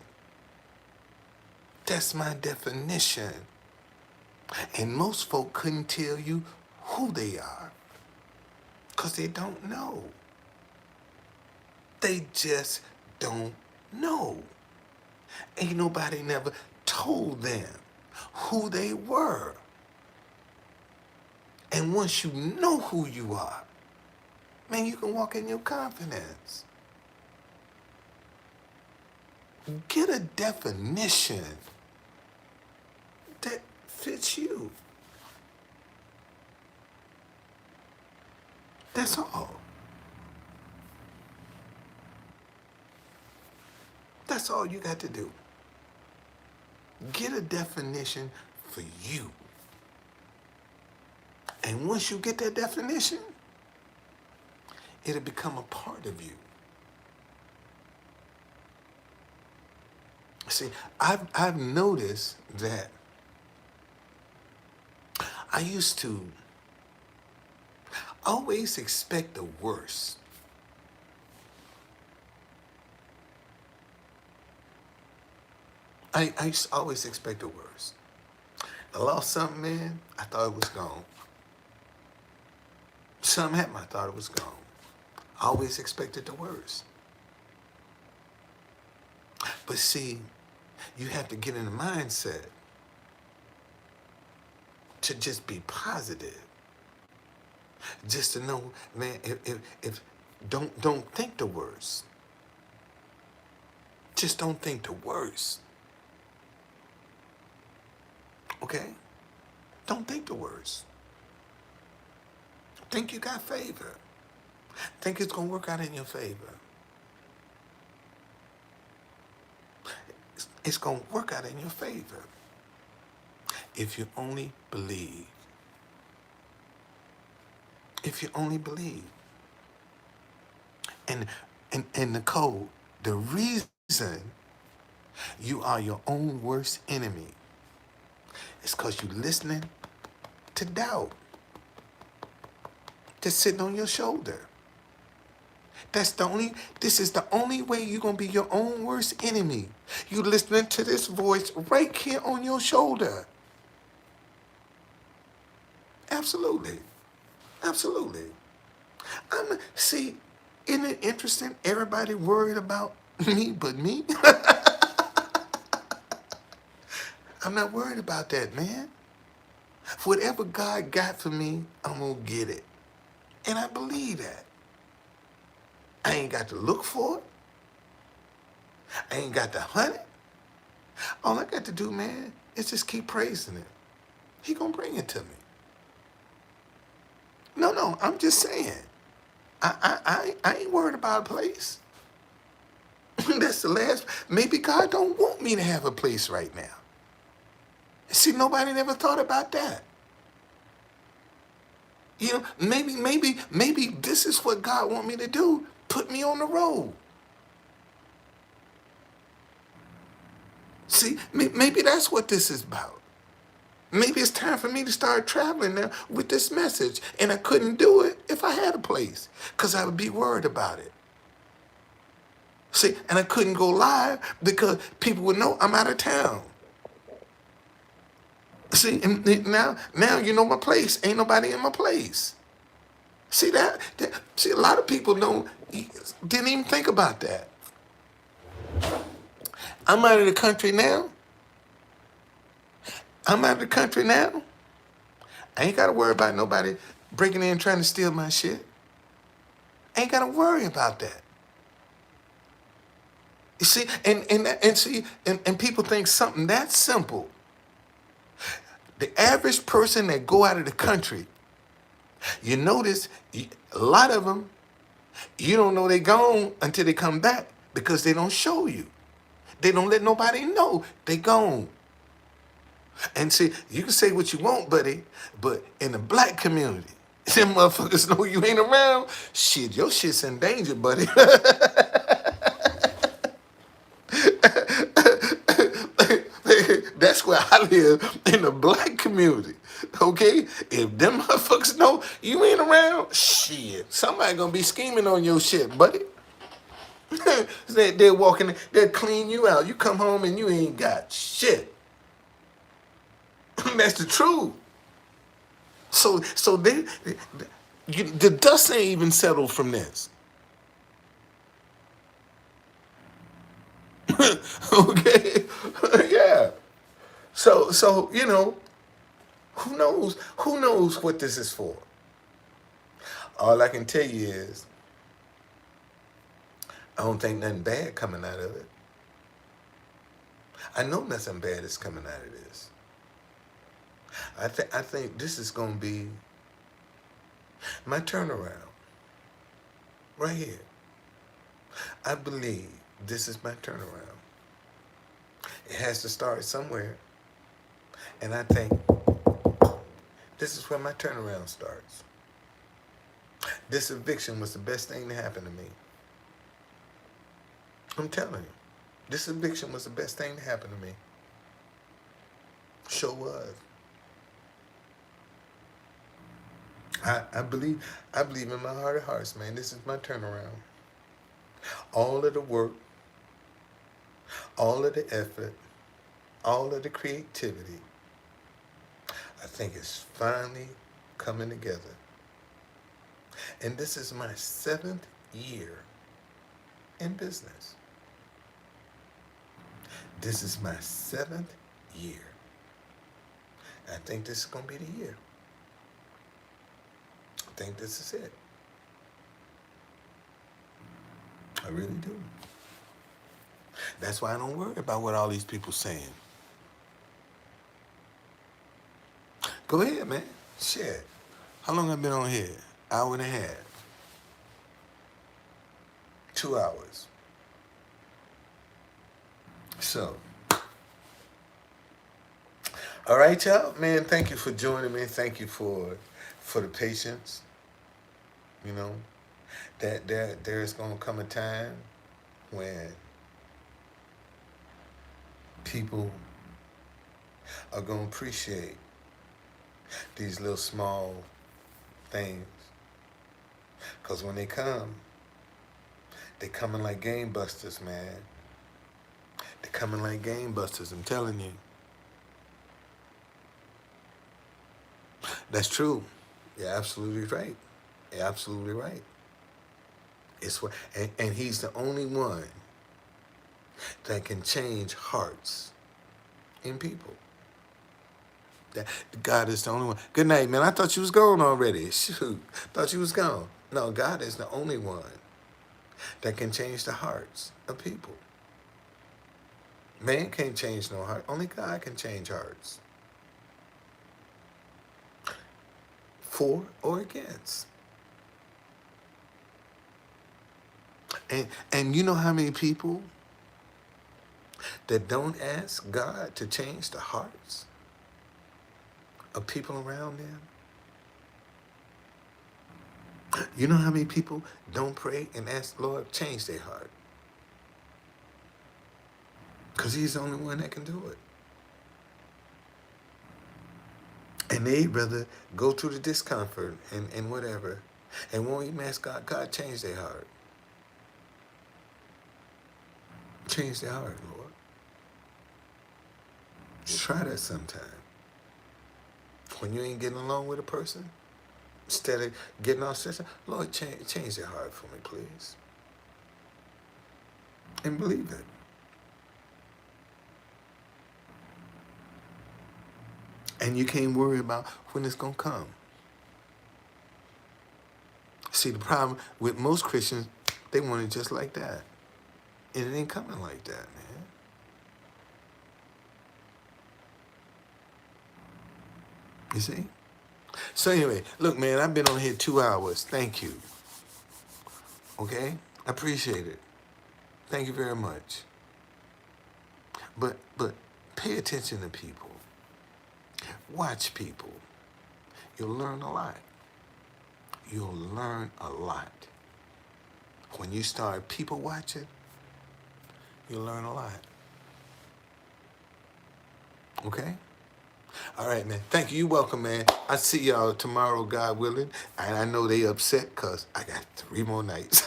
That's my definition. And most folk couldn't tell you who they are because they don't know. They just don't know. Ain't nobody never told them who they were. And once you know who you are, man, you can walk in your confidence. Get a definition that fits you. That's all. That's all you got to do. Get a definition for you. And once you get that definition, it'll become a part of you. See, I've noticed that I used to always expect the worst. I used to always expect the worst. I lost something, man, I thought it was gone. Something happened, I thought it was gone. I always expected the worst. But see, you have to get in the mindset to just be positive. Just to know, man, if don't think the worst. Just don't think the worst. Okay? Don't think the worst. Think you got favor. Think it's gonna work out in your favor. It's gonna work out in your favor. If you only believe. If you only believe. And and Nicole, the reason you are your own worst enemy is because you're listening to doubt that's sitting on your shoulder. This is the only way you're going to be your own worst enemy. You listening to this voice right here on your shoulder. Absolutely. Absolutely. See, isn't it interesting? Everybody worried about me but me. I'm not worried about that, man. Whatever God got for me, I'm going to get it. And I believe that. I ain't got to look for it. I ain't got to hunt it. All I got to do, man, is just keep praising it. He gonna bring it to me. No, I'm just saying. I ain't worried about a place. That's the last. Maybe God don't want me to have a place right now. See, nobody never thought about that. You know, maybe this is what God want me to do. Put me on the road. See, maybe that's what this is about. Maybe it's time for me to start traveling now with this message. And I couldn't do it if I had a place because I would be worried about it. See, and I couldn't go live because people would know I'm out of town. See, and now you know my place. Ain't nobody in my place. See that? See, a lot of people didn't even think about that. I'm out of the country now. I'm out of the country now. I ain't got to worry about nobody breaking in trying to steal my shit. I ain't got to worry about that. You see, and people think something that simple. The average person that go out of the country, you notice a lot of them, you don't know they gone until they come back because they don't show you. They don't let nobody know they gone. And see, you can say what you want, buddy, but in the black community, them motherfuckers know you ain't around. Shit, your shit's in danger, buddy. That's where I live, in the black community. Okay? If them motherfuckers know you ain't around, shit, somebody gonna be scheming on your shit, buddy. They're walking, they'll clean you out. You come home and you ain't got shit. That's the truth. So the dust ain't even settled from this. Okay? Yeah. So who knows what this is for? All I can tell you is I don't think nothing bad coming out of it. I know nothing bad is coming out of this. I think this is gonna be my turnaround. Right here. I believe this is my turnaround. It has to start somewhere. And I think this is where my turnaround starts. This eviction was the best thing to happen to me. I'm telling you. This eviction was the best thing to happen to me. Sure was. I believe in my heart of hearts, man. This is my turnaround. All of the work, all of the effort, all of the creativity, I think it's finally coming together. And this is my 7th year in business. This is my 7th year. I think this is going to be the year. I think this is it. I really do. That's why I don't worry about what all these people saying. Go ahead, man. Shit. How long have I been on here? Hour and a half. 2 hours. So, all right, y'all. Man, thank you for joining me. Thank you for the patience. You know, that there's gonna come a time when people are gonna appreciate these little small things. Cause when they come, they coming like game busters, man. They coming like game busters, I'm telling you. That's true. You're absolutely right. You're absolutely right. It's what, and he's the only one that can change hearts in people. That God is the only one. Good night, man. I thought you was gone already. Shoot, thought you was gone. No, God is the only one that can change the hearts of people. Man can't change no heart. Only God can change hearts. For or against. And you know how many people that don't ask God to change the hearts of people around them? You know how many people don't pray and ask the Lord change their heart? Because he's the only one that can do it. And they'd rather go through the discomfort and whatever, and won't even ask God, God, change their heart. Change their heart, Lord. Just try that sometime. When you ain't getting along with a person, instead of getting all stressed, Lord, change their heart for me, please. And believe it. And you can't worry about when it's going to come. See, the problem with most Christians, they want it just like that. And it ain't coming like that, man. You see? So anyway, look, man, I've been on here 2 hours. Thank you. Okay? I appreciate it. Thank you very much. But pay attention to people. Watch people. You'll learn a lot. You'll learn a lot. When you start people watching, you'll learn a lot. Okay? All right, man. Thank you. You're welcome, man. I see y'all tomorrow, God willing. And I know they upset because I got 3 more nights.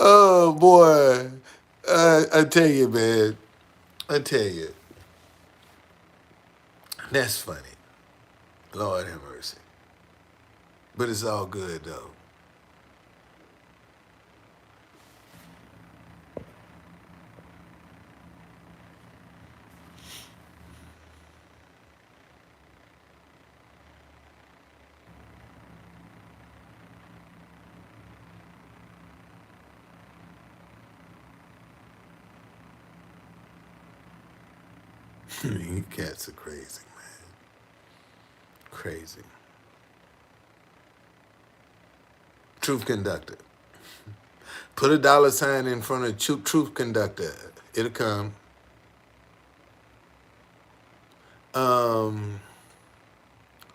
Oh, boy. I tell you, man. I tell you. That's funny. Lord have mercy. But it's all good, though. You cats are crazy, man. Crazy. Truth Conductor. Put a $sign in front of Truth Conductor. It'll come.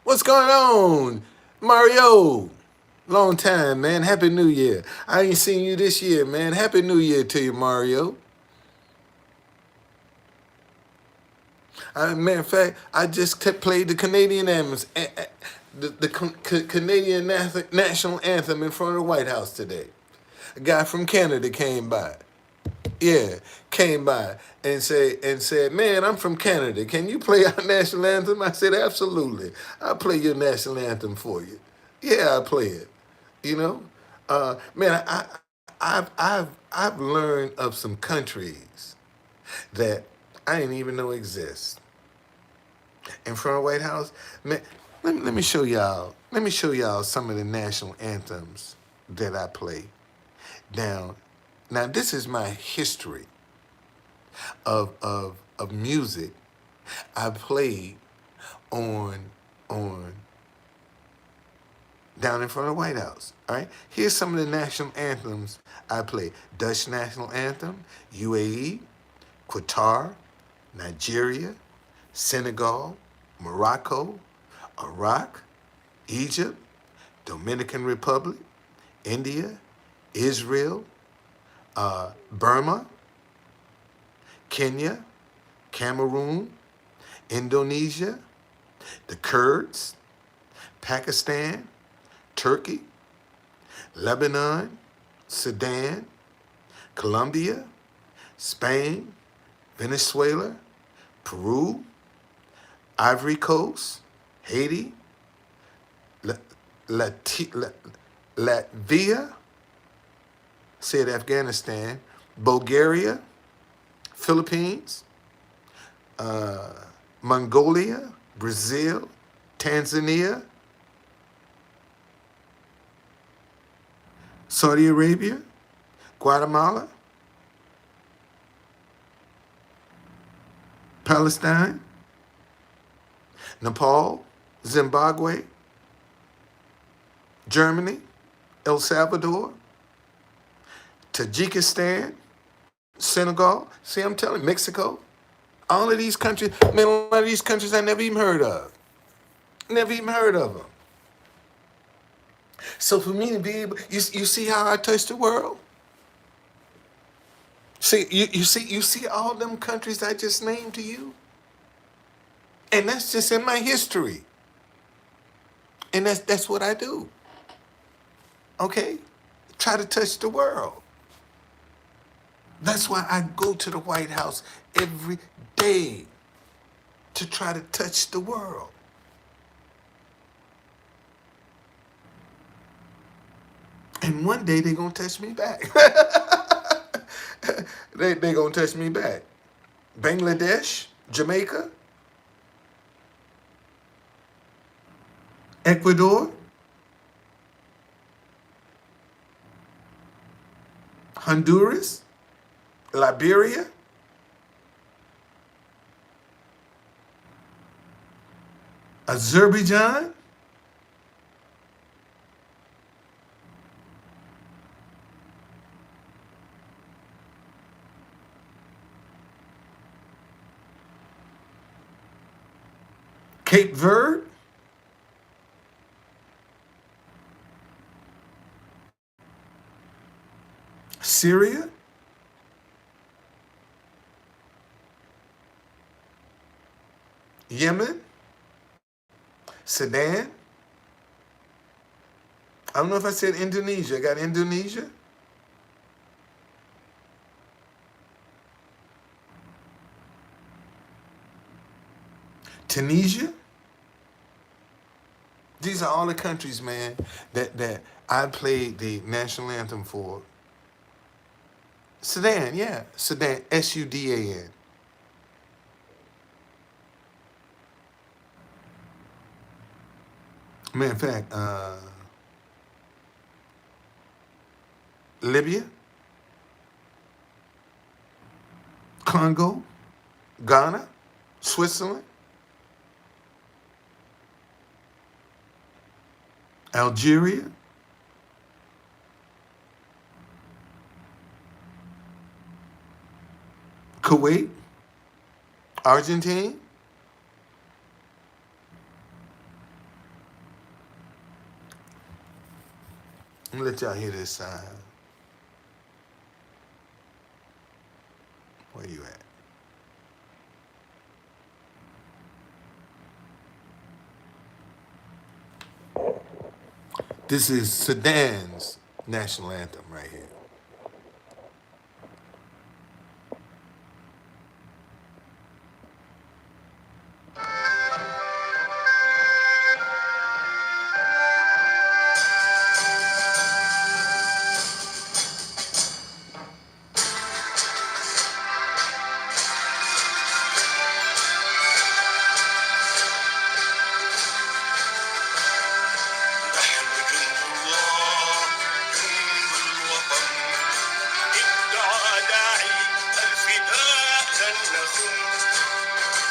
What's What's going on? Mario. Long time, man. Happy New Year. I ain't seen you this year, man. Happy New Year to you, Mario. Matter of fact, I just played the Canadian anthems, Canadian national anthem in front of the White House today. A guy from Canada came by. Yeah, came by and said, "Man, I'm from Canada. Can you play our national anthem?" I said, "Absolutely. I'll play your national anthem for you." Yeah, I'll play it. You know, man, I've learned of some countries that I didn't even know exist in front of the White House. Man, let me show y'all. Let me show y'all some of the national anthems that I play. Now, now this is my history of music I played on on down in front of the White House. All right, here's some of the national anthems I played: Dutch national anthem, UAE, Qatar, Nigeria, Senegal, Morocco, Iraq, Egypt, Dominican Republic, India, Israel, Burma, Kenya, Cameroon, Indonesia, the Kurds, Pakistan, Turkey, Lebanon, Sudan, Colombia, Spain, Venezuela, Peru, Ivory Coast, Haiti, Latvia, said Afghanistan, Bulgaria, Philippines, Mongolia, Brazil, Tanzania, Saudi Arabia, Guatemala, Palestine, Nepal, Zimbabwe, Germany, El Salvador, Tajikistan, Senegal. See, I'm telling you, Mexico. All of these countries, man, a lot of these countries I never even heard of. Never even heard of them. So for me to be able, you see how I touch the world? See, you see all them countries I just named to you? And that's just in my history. And that's what I do. Okay? Try to touch the world. That's why I go to the White House every day to try to touch the world. And one day they're going to touch me back. They're going to touch me back. Bangladesh, Jamaica, Ecuador, Honduras, Liberia, Azerbaijan, Cape Verde, Syria, Yemen, Sudan. I don't know if I said Indonesia. I got Indonesia. Tunisia. These are all the countries, man, that I played the national anthem for. Sudan, yeah. Sudan, Sudan. Matter of fact, Libya, Congo, Ghana, Switzerland, Algeria, Kuwait, Argentina, Let me let y'all hear this sound. Where you at? This is Sudan's national anthem right here. نحن جند الله جند الوطن ادعى داعي الفداء لن نخن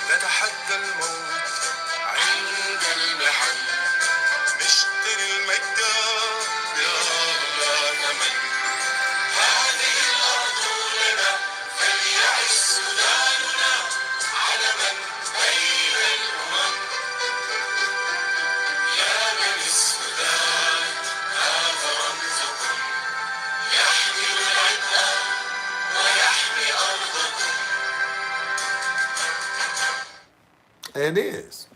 نتحدى الموت عند المحن نشتري المجد بأغلى ثمن هذه الأرض لنا فليعش سوداننا علما بين الأمم يا بني السودان هذا رمزكم يحمي العدة ويحمي أرضكم. There it is.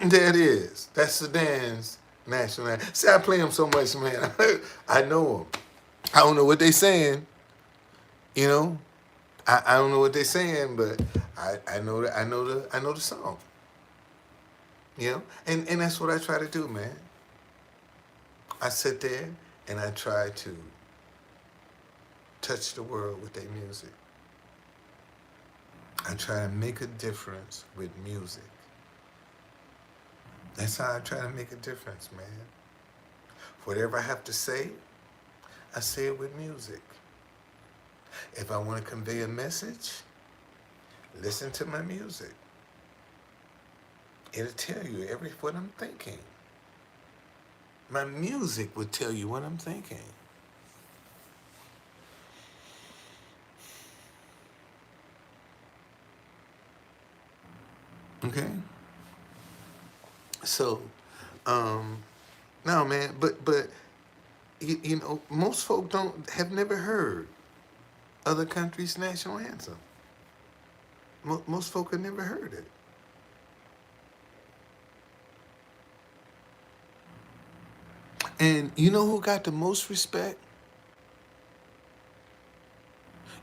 There it is. That's Sudan's national anthem. See, I play them so much, man. I know them. I don't know what they saying. You know, I don't know what they're saying, but I know that I know the song. You know, and that's what I try to do, man. I sit there and I try to touch the world with their music. I try to make a difference with music. That's how I try to make a difference, man. Whatever I have to say, I say it with music. If I want to convey a message, listen to my music. It'll tell you what I'm thinking. My music will tell you what I'm thinking. Okay? So, no, man, but you know, most folk have never heard other countries' national anthem. Most folk have never heard it. And you know who got the most respect?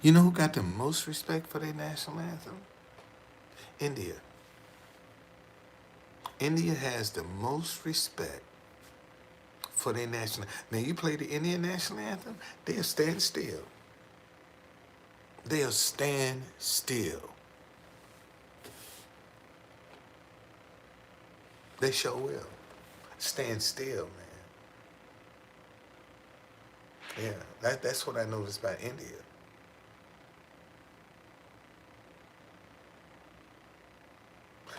You know who got the most respect for their national anthem? India. India has the most respect for their national. Now you play the Indian national anthem, they'll stand still. They'll stand still. They sure will. Stand still, man. Yeah, that's what I noticed about India.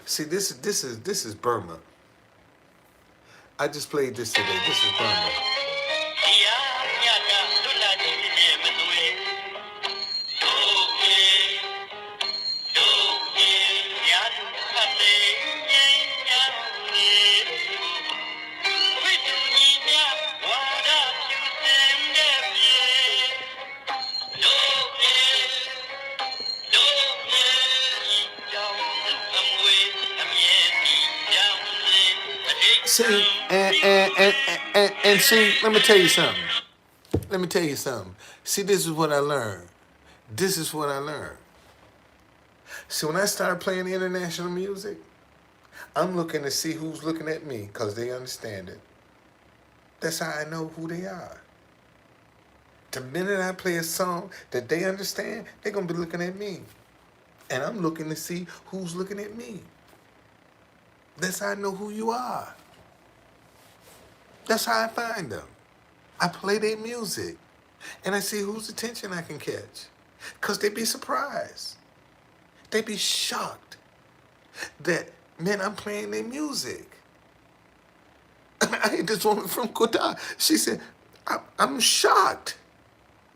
See, this is Burma. I just played this today. This is Burma. See, and see, let me tell you something. Let me tell you something. See, this is what I learned. This is what I learned. See, when I started playing international music, I'm looking to see who's looking at me because they understand it. That's how I know who they are. The minute I play a song that they understand, they're going to be looking at me. And I'm looking to see who's looking at me. That's how I know who you are. That's how I find them. I play their music. And I see whose attention I can catch. Because they be surprised. They be shocked that, man, I'm playing their music. I had this woman from Qatar. She said, I'm shocked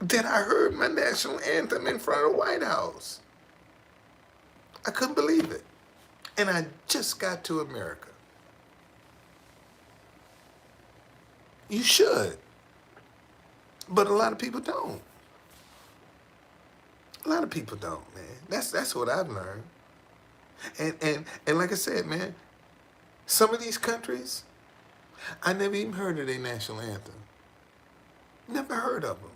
that I heard my national anthem in front of the White House. I couldn't believe it. And I just got to America. You should. But a lot of people don't. A lot of people don't, man. That's what I've learned. And like I said, man, some of these countries, I never even heard of their national anthem. Never heard of them.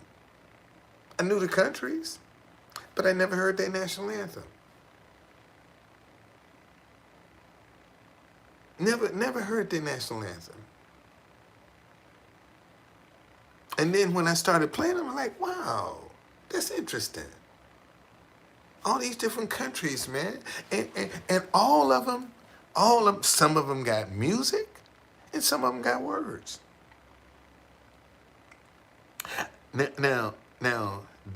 I knew the countries, but I never heard their national anthem. Never heard their national anthem. And then when I started playing them, I'm like, wow, that's interesting. All these different countries, man. And some of them got music and some of them got words. Now,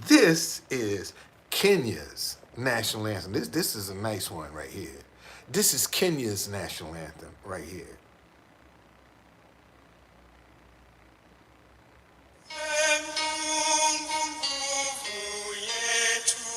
this is Kenya's national anthem. This is a nice one right here. This is Kenya's national anthem right here. Mungu nguvu yetu,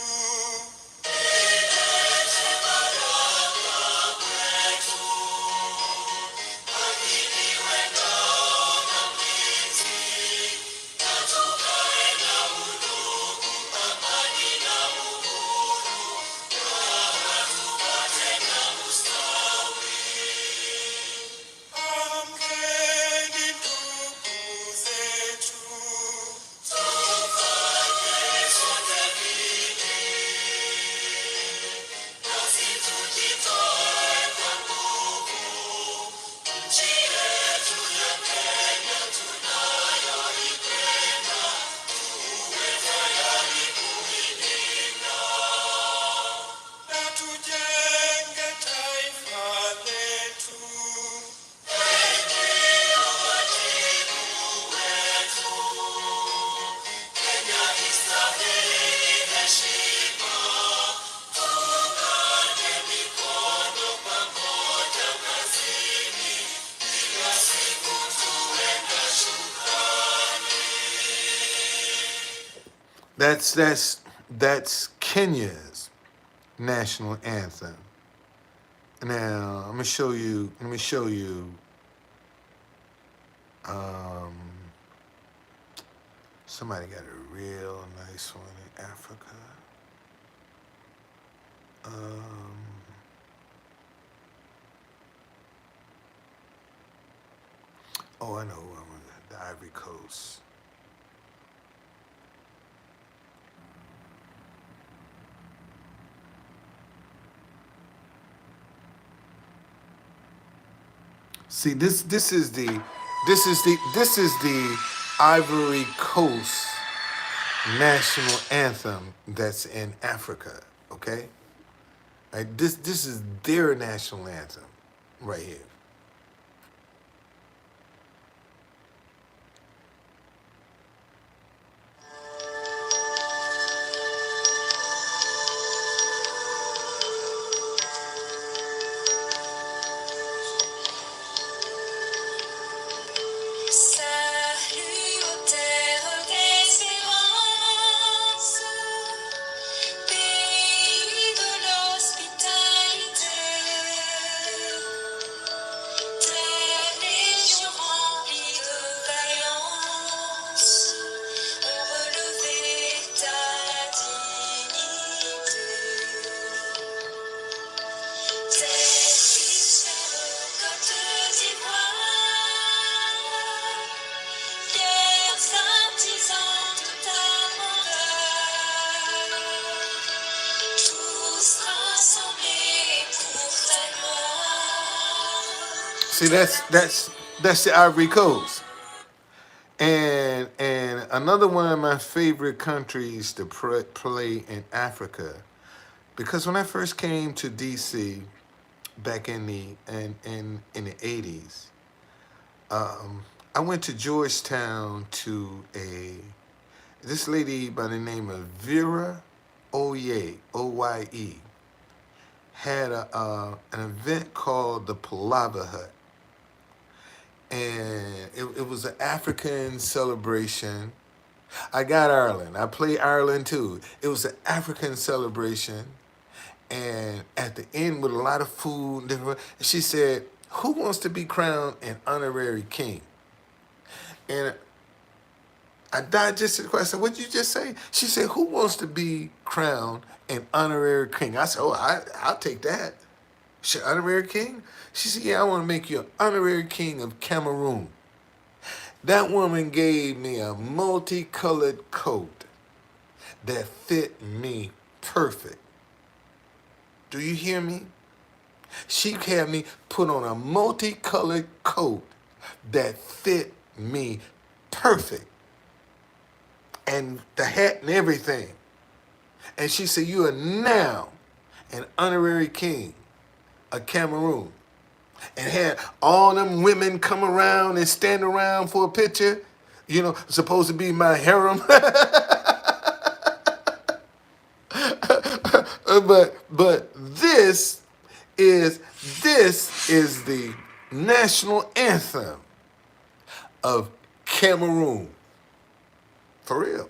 amkeni ndugu zetu, tufanye sote bidii, nasi tujitoe kwa nguvu, nchi yetu ya Kenya tunayoipenda, tuwe tayari kuilinda na tujenge taifa letu. That's Kenya's national anthem. Now let me show you. Somebody got a real nice one in Africa. Oh, I know who I want. The Ivory Coast. See, this is the Ivory Coast national anthem that's in Africa. Okay, this is their national anthem right here. Salut aux terres d'espérance, pays de l'hospitalité, ta légion remplie de vaillance, ont relevé ta dignité. Tes fils Côte d'Ivoire, fiers artisans de ta grandeur, tous rassemblés pour ta gloire. See, that's the Ivory Coast. And another one of my favorite countries to play in Africa, because when I first came to DC back in the 80s, I went to Georgetown to this lady by the name of Vera Oye, Oye, had an event called the Palava Hut. And it was an African celebration. I got Ireland. I play Ireland too. It was an African celebration. And at the end, with a lot of food, she said, "Who wants to be crowned an honorary king?" And I digested the question. I said, "What'd you just say?" She said, "Who wants to be crowned an honorary king?" I said, "Oh, I'll take that." She said, "Honorary king?" She said, "Yeah, I want to make you an honorary king of Cameroon." That woman gave me a multicolored coat that fit me perfect. Do you hear me? She had me put on a multicolored coat that fit me perfect. And the hat and everything. And she said, "You are now an honorary king of Cameroon." And had all them women come around and stand around for a picture. You know, supposed to be my harem. but is this is the national anthem of Cameroon. For real.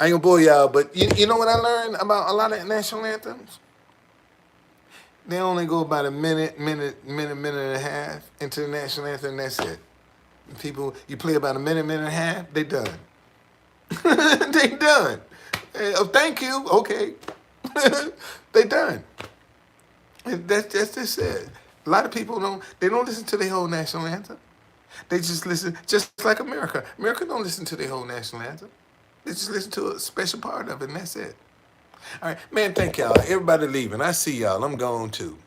I ain't gonna bore y'all, but you know what I learned about a lot of national anthems? They only go about a minute and a half into the national anthem, and that's it. People, you play about a minute and a half, they done. They done. Oh, thank you. Okay. They done. And that's just it. A lot of people don't listen to the whole national anthem. They just listen, just like America. America don't listen to the whole national anthem. They just listen to a special part of it, and that's it. All right, man, thank y'all. Everybody leaving. I see y'all. I'm gone too.